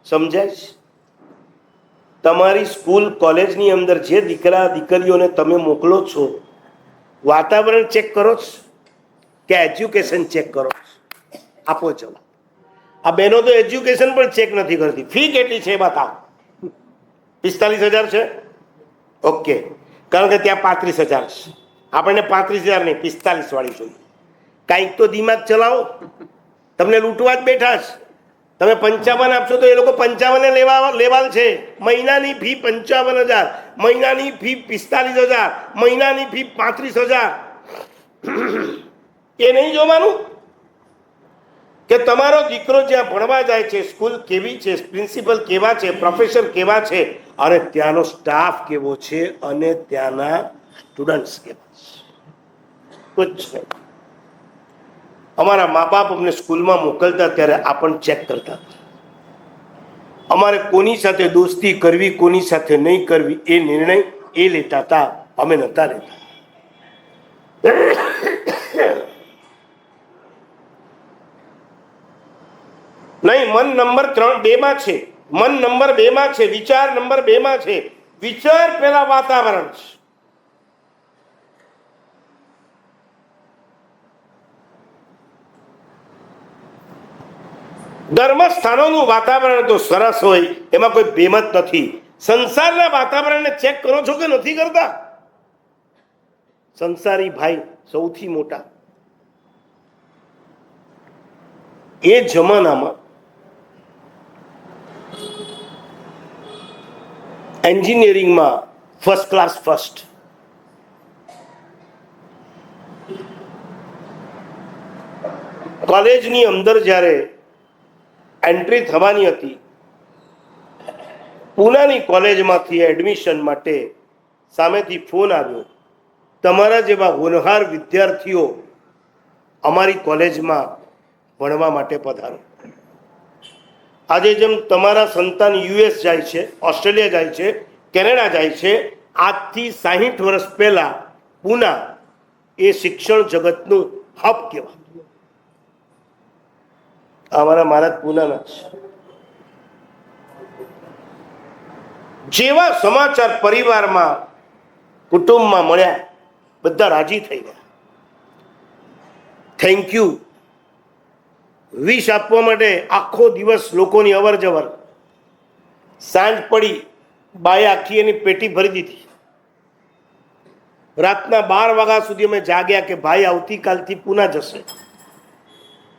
Speaker 1: સમજાય છે? તમારી સ્કૂલ કોલેજની અંદર જે દીકરા દીકરીઓને તમે મોકલો છો, વાતાવરણ ચેક કરો છો કે એજ્યુકેશન ચેક કરો છો? આપો જવાબ. આ બહેનો તો એજ્યુકેશન પણ ચેક નથી કરતી. ફી કેટલી છે બતાવો? 45,000 છે? ઓકે, કારણ કે ત્યાં 35,000 છે. આપણને 35,000 નહીં, 45 વાળી જોઈએ. કાંઈક તો દિમાગ ચલાવો. તમને લૂંટવા જ બેઠા છે. તમે 55 આપશો તો એ લોકો 55 લેવાલ છે. મહિનાની ફી 55,000, મહિનાની ફી 45,000, મહિનાની ફી 35,000. એ નહીં જોવાનું કે તમારો દીકરો જ્યાં ભણવા જાય છે, સ્કૂલ કેવી છે, પ્રિન્સિપલ કેવા છે, પ્રોફેસર કેવા છે, અને ત્યાંનો સ્ટાફ કેવો છે, અને ત્યાંના સ્ટુડન્ટ્સ કેવા છે. કુછ નહીં. અમારા મા બાપ અમને સ્કૂલમાં મોકલતા ત્યારે આપણને ચેક કરતા. અમારે કોની સાથે દોસ્તી કરવી, કોની સાથે નહીં કરવી, એ નિર્ણય એ લેતા હતા, અમે નતા લેતા. નહીં, મન નંબર 2 માં છે. મન નંબર 2 માં છે. વિચાર નંબર 2 માં છે. વિચાર પેલા વાતાવરણ છે. ધર્મસ્થાનોનું વાતાવરણ તો સરસ હોય, એમાં કોઈ બેમત નથી. સંસારના વાતાવરણને ચેક કરો છો કે નથી કરતા? સંસારી ભાઈ સૌથી મોટા. એ જમાનામાં એન્જિનિયરિંગમાં ફર્સ્ટ ક્લાસ ફર્સ્ટ. કોલેજની અંદર જ્યારે એન્ટ્રી થવાની હતી, પૂનાની કોલેજમાંથી એડમિશન માટે સામેથી ફોન આવ્યો, તમારા જેવા હોનહાર વિદ્યાર્થીઓ અમારી કોલેજમાં ભણવા માટે પધારો. આજે જેમ તમારા સંતાન યુએસ જાય છે, ઓસ્ટ્રેલિયા જાય છે, કેનેડા જાય છે, આજથી 60 વર્ષ પહેલા પૂના એ શિક્ષણ જગતનું હબ કહેવાય. અમારા મહારાજ પૂનાના છે. જેવા સમાચાર પરિવારમાં કુટુંબમાં મળ્યા, બધા રાજી થઈ ગયા. થેન્ક યુ વિશ આપવા માટે આખો દિવસ લોકોની અવર જવર. સાંજ પડી, બાએ આખી એની પેટી ભરી દીધી. રાતના 12 વાગ્યા સુધી અમે જાગ્યા કે ભાઈ આવતીકાલથી પૂના જશે.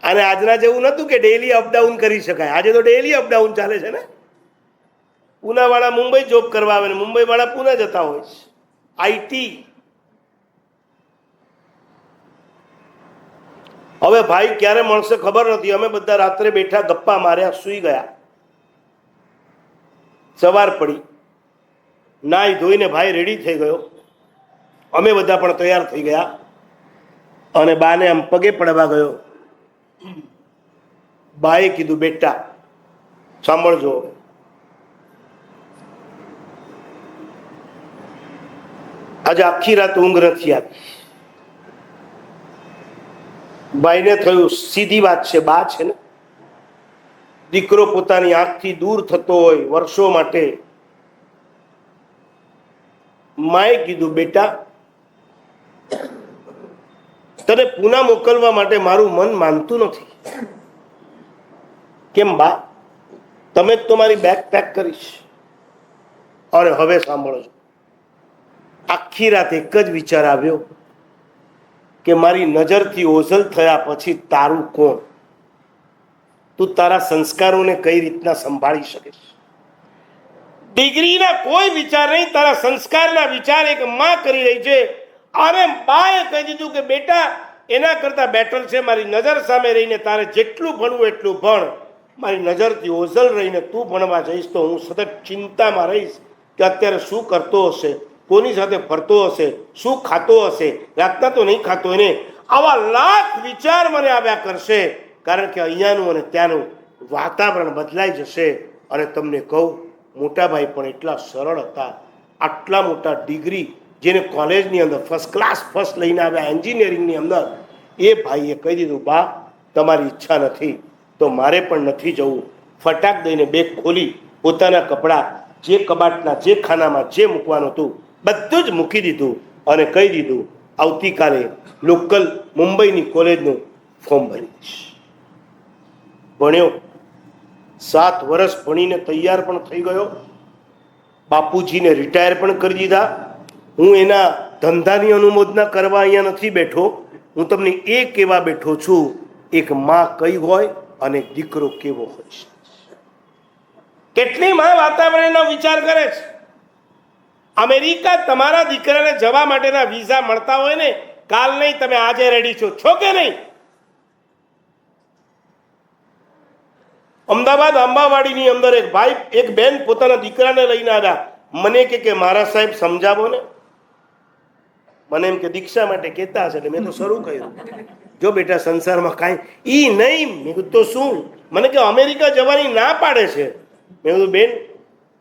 Speaker 1: અને આજના જેવું નહોતું કે ડેઈલી અપડાઉન કરી શકાય. આજે તો ડેઈલી અપડાઉન ચાલે છે ને. પૂનાવાળા મુંબઈ જોબ કરવા આવે ને મુંબઈવાળા પૂના જતા હોય છે. આઈટી. હવે ભાઈ ક્યારે મળશે ખબર નથી. અમે બધા રાત્રે બેઠા, ગપ્પા માર્યા, સૂઈ ગયા. સવાર પડી, નાઈ ધોઈને ભાઈ રેડી થઈ ગયો. અમે બધા પણ તૈયાર થઈ ગયા અને બાને આમ પગે પડવા ગયો. બાએ કીધું, બેટા સાંભળજો, આજે આખી રાત ઊંઘ નથી આવી. ભાઈને થયું સીધી વાત છે, બા છે ને, દીકરો પોતાની આંખથી દૂર થતો હોય વર્ષો માટે. માએ કીધું, બેટા તને પૂના મોકલવા માટે મારું મન માનતું નથી. કેમ બા? તમે જ તો મારી બેગ પેક કરીશ. અને હવે સાંભળજો, આખી રાત એક જ વિચાર આવ્યો કે મારી નજરથી ઓઝલ થયા પછી તારું કોણ? તું તારા સંસ્કારોને કઈ રીતના સંભાળી શકીશ? ડિગ્રીના કોઈ વિચાર નહીં, તારા સંસ્કારના વિચાર એક માં કરી રહી છે. અને બાએ કહી દીધું કે બેટા એના કરતા બેટર છે મારી નજર સામે રહીને તારે જેટલું ભણવું એટલું ભણ. મારી નજરથી ઓઝલ રહીને તું ભણવા જઈશ તો હું સતત ચિંતામાં રહીશ કે અત્યારે શું કરતો હશે, કોની સાથે ફરતો હશે, શું ખાતો હશે, રાતના તો નહીં ખાતો એને. આવા લાખ વિચાર મને આવ્યા કરશે, કારણ કે અહીંયાનું અને ત્યાંનું વાતાવરણ બદલાઈ જશે. અને તમને કહું, મોટાભાઈ પણ એટલા સરળ હતા. આટલા મોટા ડિગ્રી જેને કોલેજની અંદર ફર્સ્ટ ક્લાસ ફર્સ્ટ લઈને આવ્યા એન્જિનિયરિંગની અંદર, એ ભાઈએ કહી દીધું, બા તમારી ઈચ્છા નથી તો મારે પણ નથી જવું. ફટાક દઈને બેગ ખોલી પોતાના કપડાં જે કબાટના જે ખાનામાં જે મૂકવાનું હતું બધું જ મૂકી દીધું અને કહી દીધું, આવતીકાલે લોકલ મુંબઈની કોલેજનું ફોર્મ ભરી દઈશ. ભણ્યો, 7 વર્ષ ભણીને તૈયાર પણ થઈ ગયો. બાપુજીને રિટાયર પણ કરી દીધા. હું એના ધંધાની અનુમોદના કરવા અહીંયા નથી બેઠો. હું તમને એ કહેવા બેઠો છું, એક માં કઈ હોય અને દીકરો કેવો હોય છે. કેટલી માં વાતાવરણનો વિચાર કરે છે. અમેરિકા તમારા દીકરાને જવા માટેના વિઝા મળતા હોય ને, કાલ નહીં તમે આજે રેડી છો કે નહીં? અમદાવાદ આંબાવાડીની અંદર એક ભાઈ એક બેન પોતાના દીકરાને લઈને આવ્યા. મને કે મારા સાહેબ સમજાવો ને. મને એમ કે દીક્ષા માટે કહેતા હશે એટલે મેં તો શરૂ કર્યું, જો બેટા સંસારમાં કાંઈ ઈ નહીં. મેં કીધું તો શું? મને કે અમેરિકા જવાની ના પાડે છે. મેં કીધું બેન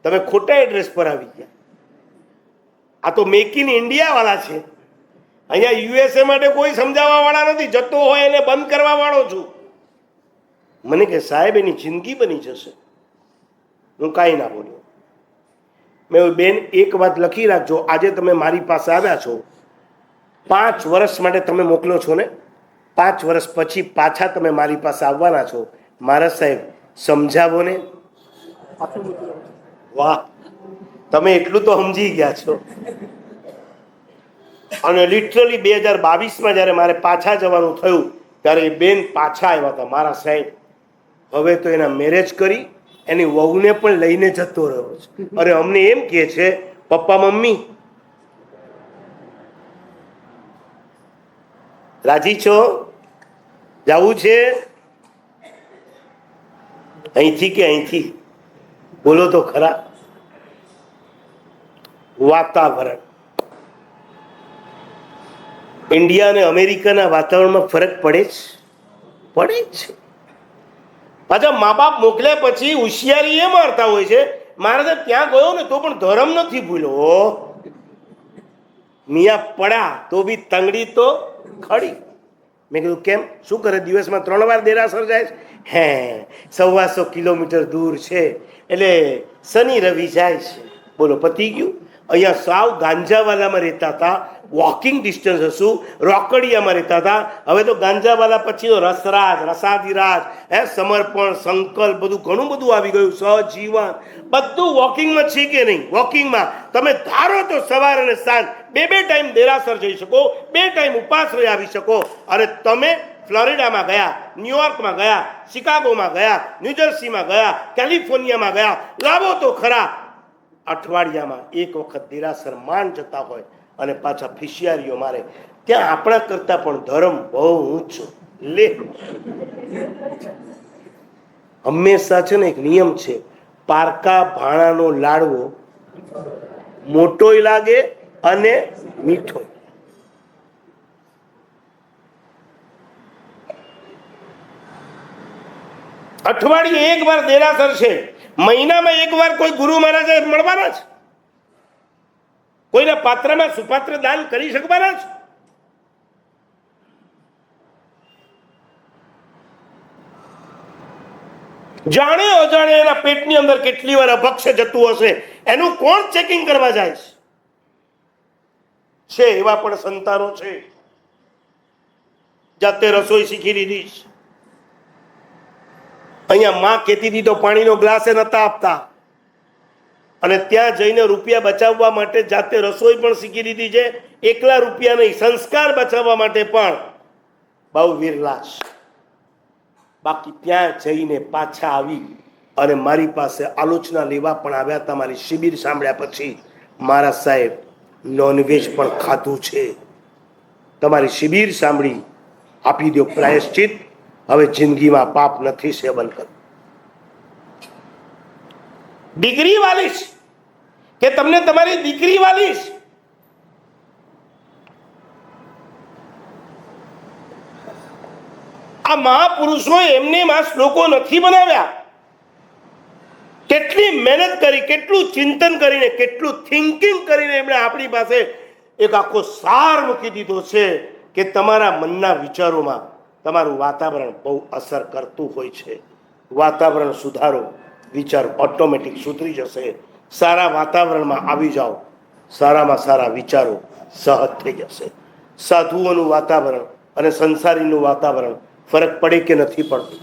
Speaker 1: તમે ખોટા એડ્રેસ પર આવી ગયા. આ તો મેક ઇન ઇન્ડિયા વાળા છે. અહીંયા યુએસએ માટે કોઈ સમજાવવા વાળા નથી. જતો હોય એને બંધ કરવા વાળો છું. મને કે સાહેબ એની જિંદગી બની જશે. હું કાંઈ ના બોલ્યો. મેં બેન એક વાત લખી રાખજો, આજે તમે મારી પાસે આવ્યા છો, 5 વર્ષ માટે તમે મોકલો છો ને, 5 વર્ષ પછી પાછા તમે મારી પાસે આવવાના છો. મારા સાહેબ સમજાવો ને. વાહ, તમે એટલું તો સમજી ગયા છો. અને લિટરલી 2022માં જ્યારે મારે પાછા જવાનું થયું ત્યારે એ બેન પાછા આવ્યા હતા મારા સાહેબ. હવે તો એના મેરેજ કરી એની વહુને પણ લઈને જતો રહ્યો છે. અને અમને એમ કહે છે, પપ્પા મમ્મી રાજી છો, જવું છે અહીંથી કે અહીંથી? બોલો તો ખરા. વાતાવરણ ઇન્ડિયા અને અમેરિકાના વાતાવરણમાં ફરક પડે જ છે. પાછા મા બાપ મોકલ્યા પછી હોશિયારી એ મારતા હોય છે. મારે તો ત્યાં ગયો ને તો પણ ધર્મ નથી ભૂલ્યો. મિયા પડા તો બી તંગડી તો ખડી. મેં કીધું કેમ, શું કરે? દિવસમાં 3 વાર દેરાસર જાય છે. હે 125 કિલોમીટર દૂર છે એટલે શનિ રવિ જાય છે. બોલો પતી ગયું. અહીંયા સાવ ગાંજાવાલામાં રહેતા હતા, વોકિંગ ડિસ્ટન્સ હતું. રોકડિયામાં રહેતા હતા. હવે તો ગાંજાવાલા પછી તો રસરાજ, રસાધિરાજ, સમર્પણ, સંકલ્પ બધું ઘણું બધું આવી ગયું. સહજીવન બધું વોકિંગમાં છે કે નહીં? વોકિંગમાં તમે ધારો તો સવાર અને સાંજ બે ટાઈમ દેરાસર જઈ શકો, 2 ટાઈમ ઉપાસ રહી આવી શકો. અને તમે ફ્લોરિડામાં ગયા, ન્યુયોર્કમાં ગયા, શિકાગોમાં ગયા, ન્યુજર્સીમાં ગયા, કેલિફોર્નિયામાં ગયા. લાવો તો ખરા. અઠવાડિયામાં 1 વખત દેરાસર માંડ જતા હોય અને પાછા ફિશિયારીઓ મારે. ત્યાં આપણા કરતા પણ ધર્મ બહુ ઊંચો. લે હંમેશા છે ને એક નિયમ છે, પારકા ભાણાનો લાડવો મોટોય લાગે અને મીઠો. અઠવાડિયે 1 વાર દેરાસર છે, મહિનામાં 1 વાર કોઈ ગુરુ મહારાજ મળવાના છે, કોઈના પાત્રમાં સુપાત્ર દાન કરી શકવાના છે. જાણે અજાણે એના પેટની અંદર કેટલી વાર અભક્ષ્ય જતું હશે એનું કોણ ચેકિંગ કરવા જાય છે? એવા પણ સંતાનો છે જાતે રસોઈ શીખી લીધી છે. અહીંયા માં કહેતી હતી તો પાણીનો ગ્લાસ એ નતા આપતા, અને ત્યાં જઈને રૂપિયા બચાવવા માટે જાતે રસોઈ પણ શીખી લીધી છે. એકલા રૂપિયા નહીં, સંસ્કાર બચાવવા માટે પણ બહુ વિરલા છે. બાકી ત્યાં જઈને પાછા આવી અને મારી પાસે આલોચના લેવા પણ આવ્યા હતા. મારી શિબિર સાંભળ્યા પછી મારા સાહેબ નોનવેજ પણ ખાધું છે. તમારી શિબિર સાંભળી આપી દો પ્રાયશ્ચિત. હવે જિંદગીમાં પાપ નથી સેવન કરવું. દીકરી વાલીશ કે તમને તમારી દીકરી વાલીશ, આ મહાપુરુષો એમને આ શ્લોકો નથી બનાવ્યા. કેટલી મહેનત કરી, કેટલું ચિંતન કરીને, કેટલું થિંકિંગ કરીને એમણે આપણી પાસે એક આખો સાર મૂકી દીધો છે કે તમારા મનના વિચારોમાં તમારું વાતાવરણ બહુ અસર કરતું હોય છે. વાતાવરણ સુધારો, વિચાર ઓટોમેટિક સુધરી જશે. સારા વાતાવરણમાં આવી જાઓ, સારામાં સારા વિચારો સહજ થઈ જશે. સાધુઓનું વાતાવરણ અને સંસારીનું વાતાવરણ ફરક પડે કે નથી પડતું?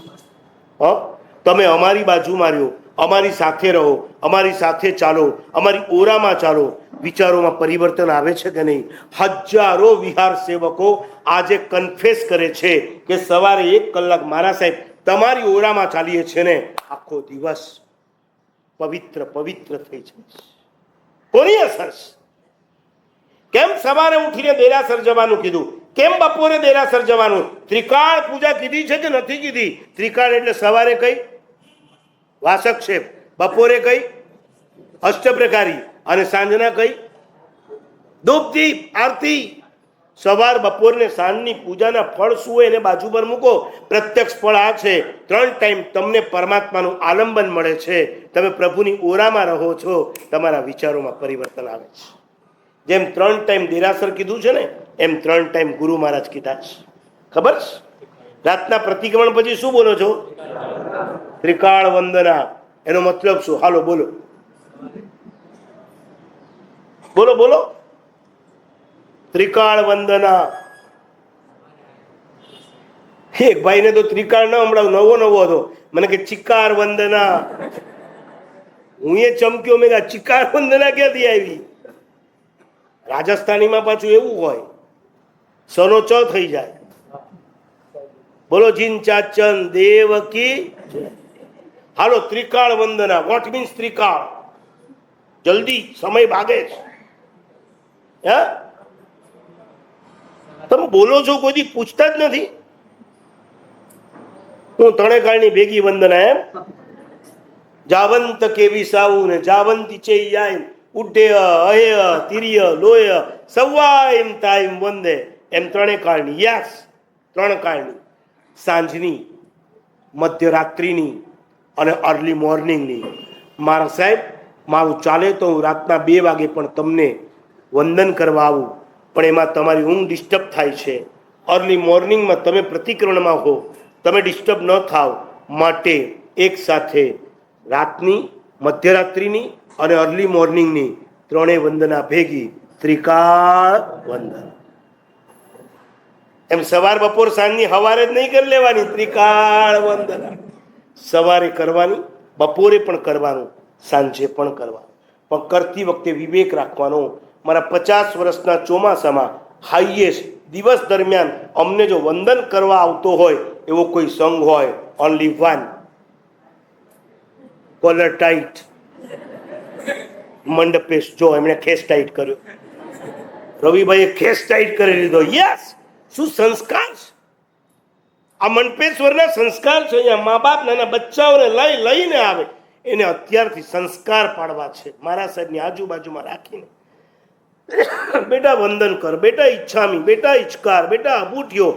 Speaker 1: તમે અમારી બાજુ માર્યો, અમારી સાથે રહો, અમારી સાથે ચાલો, અમારી ઓરામાં ચાલો, વિચારોમાં પરિવર્તન આવે છે કે નહીં? હજારો વિહાર સેવકો આજે કન્ફેસ કરે છે કે સવારે 1 કલાક મારા સાહેબ તમારી ઓરામાં ચાલીએ છે ને આખો દિવસ પવિત્ર થઈ જાય છે. કોની અસર છે? કેમ સવારે ઉઠીને દેરાસર જવાનું કીધું? કેમ બપોરે દેરાસર જવાનું? ત્રિકાળ પૂજા કીધી છે કે નથી કીધી? ત્રિકાળ એટલે સવારે કઈ વાસક્ષેપ, બપોરે કઈ અષ્ટપ્રકારી, અને સાંજના કઈ ધૂપ દીપ આરતી. સવાર બપોર ને સાંજની પૂજાના ફળ શું હોય એને બાજુ પર મૂકો. પ્રત્યક્ષ ફળ આ છે, 3 ટાઈમ તમને પરમાત્માનું આલંબન મળે છે, તમે પ્રભુની ઓરામાં રહો છો, તમારા વિચારોમાં પરિવર્તન આવે છે. જેમ 3 ટાઈમ દેરાસર કીધું છે ને એમ 3 ટાઈમ ગુરુ મહારાજ કીધા છે. ખબર છે? રાતના પ્રતિક્રમણ પછી શું બોલો છો? ત્રિકાળ વંદના. એનો મતલબ શું? હાલો બોલો બોલો બોલો. ત્રિકાળ વંદના. એક ભાઈને તો ત્રિકાળ ના હમણાં નવો હતો, મને કે ચિકાર વંદના. હું એ ચમક્યો, મેં ચિકાર વંદના ક્યાંથી આવી? રાજસ્થાનીમાં પાછું એવું હોય, સનો ચ થઈ જાય. બોલો જીન ચાચન દેવકી. હાલો ત્રિકાળ વંદના. વોટ મીન્સ ત્રિકાળ? જલ્દી, સમય ભાગે છે. હે તમે બોલો છો, કોઈ દી પૂછતા જ નથી. હું ત્રણે કાળની ભેગી વંદના એમ. જાવંત કેવી સાવું ને જાવંતી ચેયાય ઉડ્ડેય અહેય તિર્ય લોય સવાયમ તાઈમ વંદે. એમ ત્રણે કાળની. યસ, ત્રણ કાળની. સાંજની, મધ્યરાત્રિની અને અર્લી મોર્નિંગની. મારા સાહેબ, મારું ચાલે તો હું રાતના 2 વાગે પણ તમને વંદન કરવા આવું, પણ એમાં તમારી ઊંઘ ડિસ્ટર્બ થાય છે. અર્લી મોર્નિંગમાં તમે પ્રતિક્રમણમાં હો, તમે ડિસ્ટર્બ ન થાવ માટે એક સાથે રાતની, મધ્યરાત્રિની અને અર્લી મોર્નિંગની ત્રણેય વંદના ભેગી ત્રિકાળ વંદન. એમ સવાર બપોર સાંજની હવારે જ નહીં કરી લેવાની ત્રિકાળ વંદના. સવારે કરવાની, બપોરે પણ કરવાનું, સાંજે પણ કરવાનું. પણ કરતી વખતે વિવેક રાખવાનો. મારા 50 વર્ષના ચોમાસામાં હાઈએસ્ટ દિવસ દરમિયાન અમને જો વંદન કરવા આવતો હોય એવો કોઈ સંઘ હોય, ઓનલી વન, કોલર ટાઈટ, મંડપેશ. જો એમણે ખેસ ટાઈટ કર્યો, રવિભાઈએ ખેસ ટાઈટ કરી લીધો. યસ, શું સંસ્કાર છે! આ મંડપેશ્વરના સંસ્કાર છે. અહીંયા મા બાપ નાના બચ્ચાઓને લઈને આવે, એને અત્યારથી સંસ્કાર પાડવા છે. મારા સાહેબની આજુબાજુમાં રાખીને, બેટા વંદન કર, બેટા ઈચ્છામી, બેટા ઈચ્છકાર, બેટા અબૂઠિયો.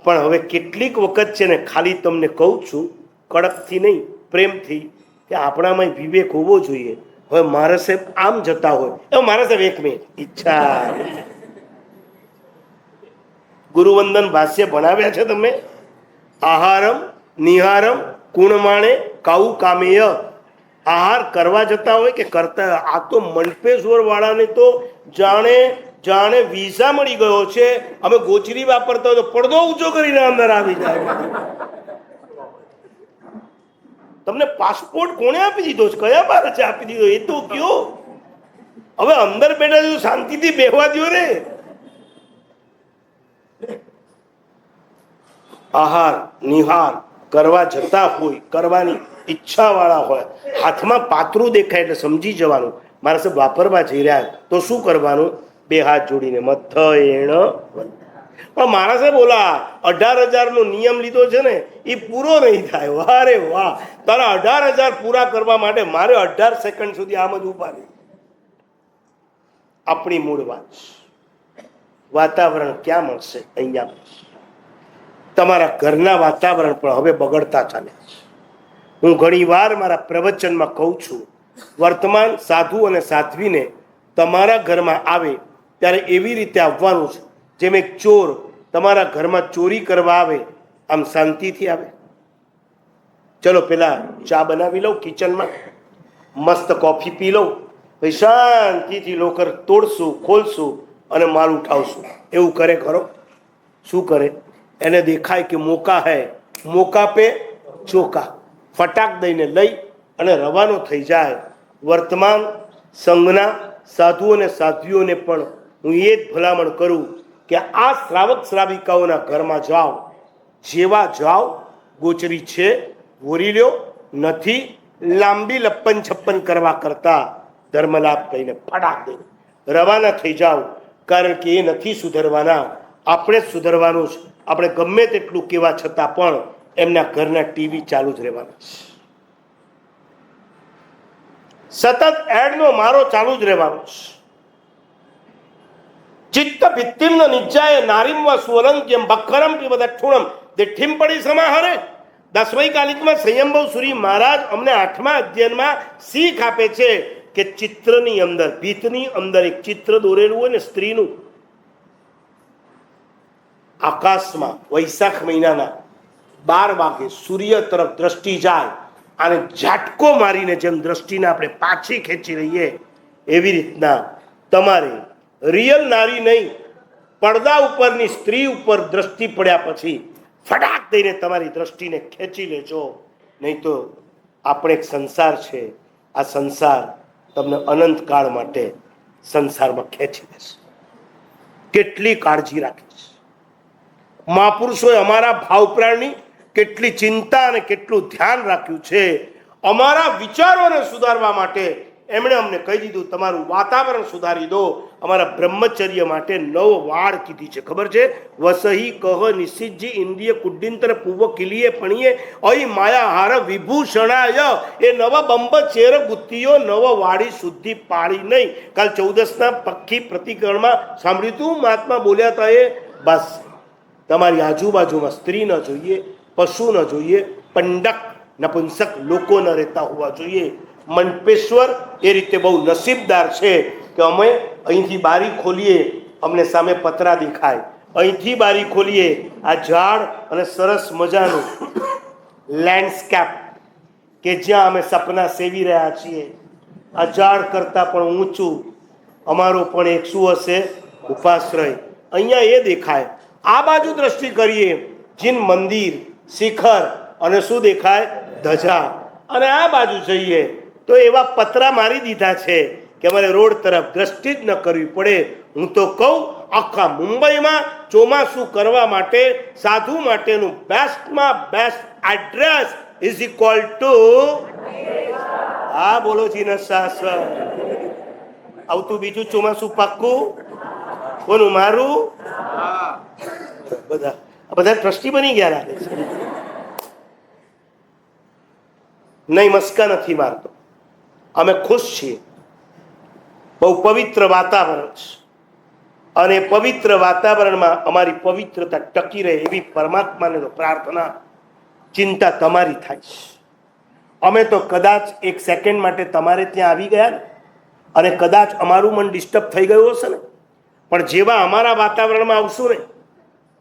Speaker 1: પણ હવે કેટલીક વખત છે ને, ખાલી તમને કહું છું, કડકથી નહીં, પ્રેમથી, કે આપણામાં વિવેક હોવો જોઈએ. હવે મારા સાહેબ આમ જતા હોય, હવે મારા સાહેબ 1 મિનિટ ઈચ્છા. ગુરુવંદન ભાષ્ય ભણાવ્યા છે તમે? આહારમ નિહારમ કુણમાણે કાઉ કામેય. આહાર કરવા જતા હોય કે કરતા, આ તો મંડપેશ્વર વાળાને તો જાણે વિઝા મળી ગયો છે. અમે ગોચરી વાપરતા હોય તો પડદો ઊંચો કરીને અંદર આવી જાય. તમને પાસપોર્ટ કોણે આપી દીધો છે? કયા ભારતે આપી દીધો એ તો કયો. હવે અંદર બેઠા શાંતિથી બેહવા દો ને. આહાર નિહાર કરવા જતા હોય, કરવાની ઈચ્છા વાળા હોય, હાથમાં પાત્રું દેખાય એટલે સમજી જવાનું મારા સાહેબ વાપરવા જઈ રહ્યા તો શું કરવાનું? 2 હાથ જોડીને મથ્થયેણ. પણ મારા સાહેબ ઓલા 18,000 નો નિયમ લીધો છે ને, એ પૂરો નહીં થાય. વારે વાહ, તારા 18,000 પૂરા કરવા માટે મારે 18 સેકન્ડ સુધી આમ જ ઉભા રહી. આપણી મૂળ વાત. વાતાવરણ ક્યાં મળશે? અહીંયા મળશે. તમારા ઘરના વાતાવરણ પણ હવે બગડતા ચાલ્યા છે. હું ઘણી વાર મારા પ્રવચનમાં કહું છું, વર્તમાન સાધુ અને સાધ્વીને તમારા ઘરમાં આવે ત્યારે એવી રીતે આવવાનું છે જેમ એક ચોર તમારા ઘરમાં ચોરી કરવા આવે, આમ શાંતિથી આવે. ચલો પેલા ચા બનાવી લઉં કિચનમાં, મસ્ત કોફી પી લઉં, પછી શાંતિથી લોકર તોડશું, ખોલશું અને માલ ઉઠાવશું. એવું કરે ખરો? શું કરે? એને દેખાય કે મોકા હૈ, મોકા પે ચોકા, ફટાક દઈને લઈ અને રવાનો થઈ જાય. વર્તમાન સંઘના સાધુ અને સાધ્વીઓને પણ હું એ જ ભલામણ કરું કે આ શ્રાવક શ્રાવિકાઓના ઘરમાં જાઓ, જેવા જાઓ ગોચરી છે વોરી લ્યો, નથી લાંબી લપ્પન છપ્પન કરવા કરતા ધર્મલાભ કહીને ફટાક દઈને રવાના થઈ જાઓ. કારણ કે એ નથી સુધરવાના, આપણે જ સુધરવાનું છે. આપણે ગમે તેટલું કહેવા છતાં પણ એમના ઘરના ટીવી ચાલુ જ રહેવાના છે. સતત એડનો મારો ચાલુ જ રહેવાનો છે. ચિત્ત ભિત્તિમ નિજ્જાય નારીમ સ્વલંક્યમ બખરમ પીવદઠુણમ દિઠ્ઠિમ પડી સમાહરે. 10મી કાલિકમાં સંયમભવ સુરી મહારાજ અમને 8મા અધ્યયનમાં શીખ આપે છે કે ચિત્રની અંદર, ભીતની અંદર એક ચિત્ર દોરેલું હોય ને સ્ત્રીનું, આકાશમાં વૈશાખ મહિનાના 12 વાગે સૂર્ય તરફ દ્રષ્ટિ જાય અને ઝાટકો મારીને જેમ દ્રષ્ટિને આપણે પાછી ખેંચી લઈએ એવી રીતના તમારે રિયલ નારી નહીં, પડદા ઉપરની સ્ત્રી ઉપર દ્રષ્ટિ પડ્યા પછી ફટાક દઈને તમારી દ્રષ્ટિને ખેંચી લેજો. નહીં તો આપણે એક સંસાર છે, આ સંસાર તમને અનંતકાળ માટે સંસારમાં ખેંચી લેશે. કેટલી કાળજી રાખી છે. મહાપુરુષોએ અમારા ભાવ પ્રાણની કેટલી ચિંતા અને કેટલું ધ્યાન રાખ્યું છે. અમારા વિચારોને સુધારવા માટે એમણે અમને કહી દીધું તમારું વાતાવરણ સુધારી દો. અમારા બ્રહ્મચર્ય માટે 9 વાળ કીધી છે. ખબર છે? વસહી કહ નિષિજ્જી ઇન્દ્રિય કુડિંતર પૂર્વ કિલીએ પણીએ અહી માયા હાર વિભૂષણાય એ નવ બંબ ચેર ગુત્તીઓ નવ વાળી શુદ્ધિ પાળી નહીં. કાલ 14ના પક્ષી પ્રતિકરણમાં સાંભળ્યું તું મહાત્મા બોલ્યા હતા એ બસ તમારી આજુબાજુમાં સ્ત્રી ન જોઈએ, પશુ ન જોઈએ, પંડક નપુંસક લોકો ન રહેતા હોવા જોઈએ. મંડપેશ્વર એ રીતે બહુ નસીબદાર છે કે અમે અહીંથી બારી ખોલીએ અમને સામે પતરા દેખાય, અહીંથી બારી ખોલીએ આ ઝાડ અને સરસ મજાનું લેન્ડસ્કેપ કે જ્યાં અમે સપના સેવી રહ્યા છીએ. આ ઝાડ કરતાં પણ ઊંચું અમારો પણ એક શું હશે? ઉપાશ્રય. અહીંયા એ દેખાય. આ બાજુ દ્રષ્ટિ કરીએ જીન મંદિર, શિખર અને શું દેખાય? ધજા. અને આ બાજુ જઈએ તો એવા પતરા મારી દીધા છે કે અમારે રોડ તરફ દ્રષ્ટિ જ ન કરવી પડે. હું તો કહું આખા મુંબઈમાં ચોમાસું કરવા માટે સાધુ માટેનું બેસ્ટમાં best address is equal to હા બોલો જી નશાસ આવતું બીજું ચોમાસું પાક્કું કોનું? મારું. બધા ટ્રસ્ટી બની ગયા લાગે છે. નહીં, મસ્કા નથી મારતો. અમે ખુશ છીએ. બહુ પવિત્ર વાતાવરણ છે અને પવિત્ર વાતાવરણમાં અમારી પવિત્રતા ટકી રહે એવી પરમાત્માને તો પ્રાર્થના, ચિંતા તમારી થાય છે. અમે તો કદાચ એક સેકન્ડ માટે તમારે ત્યાં આવી ગયા ને અને કદાચ અમારું મન ડિસ્ટર્બ થઈ ગયું હશે ને, પણ જેવા અમારા વાતાવરણમાં આવશું ને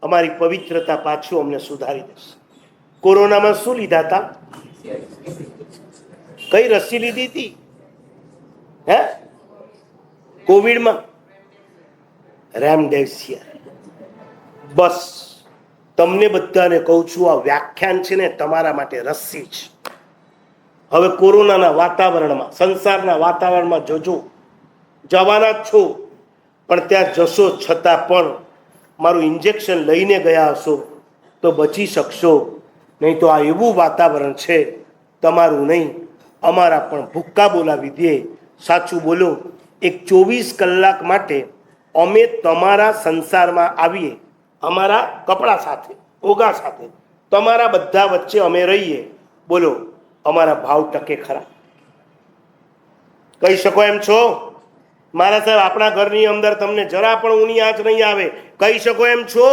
Speaker 1: અમારી પવિત્રતા પાછું અમને સુધારી દેશે. કોરોનામાં શું લીધા હતા? કઈ રસી લીધી હતી? હે? કોવિડમાં રેમડેસિવિર. બસ તમને બધાને કહું છું આ વ્યાખ્યાન છે ને તમારા માટે રસી છે. હવે કોરોનાના વાતાવરણમાં, સંસારના વાતાવરણમાં જજો, જવાના જ છો પણ ત્યાં જશો છતાં પણ મારું ઇન્જેક્શન લઈને ગયા હશો તો બચી શકશો. નહીં તો આ એવું વાતાવરણ છે તમારું નહીં અમારા પણ ભૂક્કા બોલાવી દે. સાચું બોલો, એક 24 કલાક માટે અમે તમારા સંસારમાં આવીએ, અમારા કપડા સાથે, ઓગા સાથે, તમારા બધા વચ્ચે અમે રહીએ. બોલો અમારા ભાવ ટકે ખરા? કહી શકો એમ છો? મારા સાહેબ આપણા ઘરની અંદર તમને જરા પણ ઊની આંચ નહીં આવે. કહી શકો એમ છો?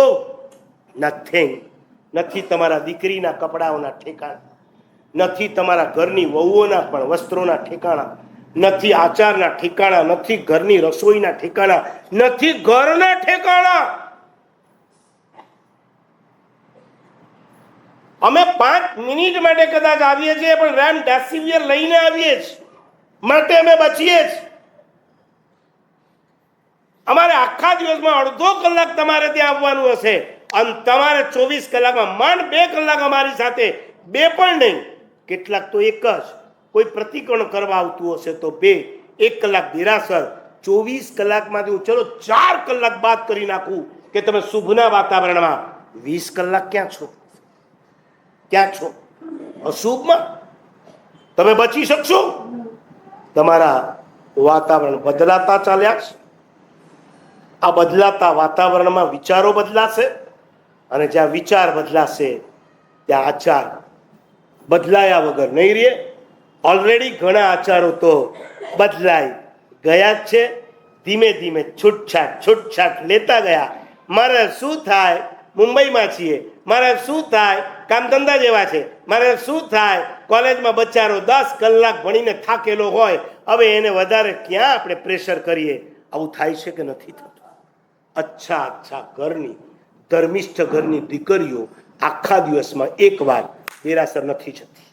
Speaker 1: નથિંગ. નથી તમારા દીકરીના કપડાઓના ઠેકાણા, નથી તમારા ઘરની વહુઓના પણ વસ્ત્રોના ઠેકાણા, નથી આચારના ઠેકાણા, નથી ઘરની રસોઈના ઠેકાણા, નથી ઘરના ઠેકાણા. અમે 5 મિનિટ માટે કદાચ આવીએ છીએ પણ રેમડેસિવિર લઈને આવીએ છીએ માટે અમે બચીએ છીએ. અમારે આખા દિવસમાં અડધો કલાક તમારે ત્યાં આવવાનું હશે અને તમારે 24 કલાકમાં માંડ 2 કલાક અમારી સાથે, 2 પણ નહીં, કેટલાક તો 1 જ, કોઈ પ્રતિક્રમણ કરવા આવતું હશે તો 2, 1 કલાક દેરાસર. 24 કલાકમાંથી હું ચલો 4 કલાક બાદ કરી નાખું કે તમે શુભના વાતાવરણમાં. 20 કલાક ક્યાં છો? ક્યાં છો? અશુભમાં. તમે બચી શકશો? તમારા વાતાવરણ બદલાતા ચાલ્યા છે. આ બદલાતા વાતાવરણમાં વિચારો બદલાશે અને જ્યાં વિચાર બદલાશે ત્યાં આચાર બદલાયા વગર નહીં રહે. ઓલરેડી ઘણા આચારો તો બદલાઈ ગયા જ છે. ધીમે ધીમે છૂટછાટ લેતા ગયા. મારે શું થાય? મુંબઈમાં છીએ. મારે શું થાય? કામ ધંધા જેવા છે. મારે શું થાય? કોલેજમાં બચારો 10 કલાક ભણીને થાકેલો હોય, હવે એને વધારે ક્યાં આપણે પ્રેશર કરીએ? આવું થાય છે કે નથી થતું? અચ્છા ઘરની, ધર્મિષ્ઠ ઘરની દીકરીઓ આખા દિવસમાં 1 વાર દેરાસર નથી જતી.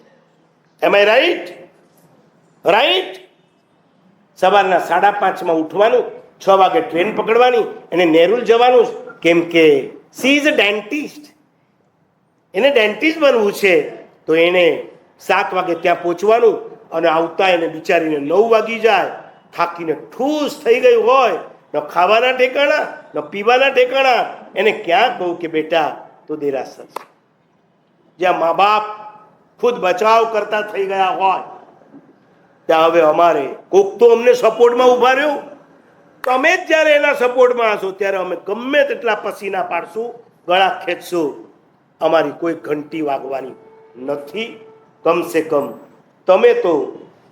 Speaker 1: એમ આઈ રાઈટ? રાઈટ. સવારના 5:30 ઉઠવાનું, 6 વાગે ટ્રેન પકડવાની, એને નેરુલ જવાનું કેમ કે સી ઇઝ અ ડેન્ટિસ્ટ. એને ડેન્ટિસ્ટ બનવું છે તો એને 7 વાગે ત્યાં પહોંચવાનું અને આવતા એને બિચારીને 9 વાગી જાય. થાકીને ઠૂસ થઈ ગયું હોય ન ખાવાના ઠેકાણા ન પીવાના ઠેકાણા. એને ક્યાં કહું કે બેટા તો દેરાસર છે. જ્યાં મા બાપ ખુદ બચાવ કરતા થઈ ગયા હોય ત્યાં હવે અમારે કોક તો અમને સપોર્ટમાં ઉભા રહ્યું. તમે જ જ્યારે એના સપોર્ટમાં હશો ત્યારે અમે ગમે તેટલા પસીના પાડશું, ગળા ખેંચશું, અમારી કોઈ ઘંટી વાગવાની નથી. કમસે કમ તમે તો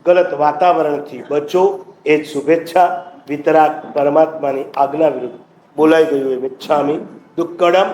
Speaker 1: ગલત વાતાવરણથી બચો એ જ શુભેચ્છા. વિતરાગ પરમાત્માની આજ્ઞા વિરુદ્ધ બોલાઈ ગયું એ મિચ્છામી દુક્કડમ.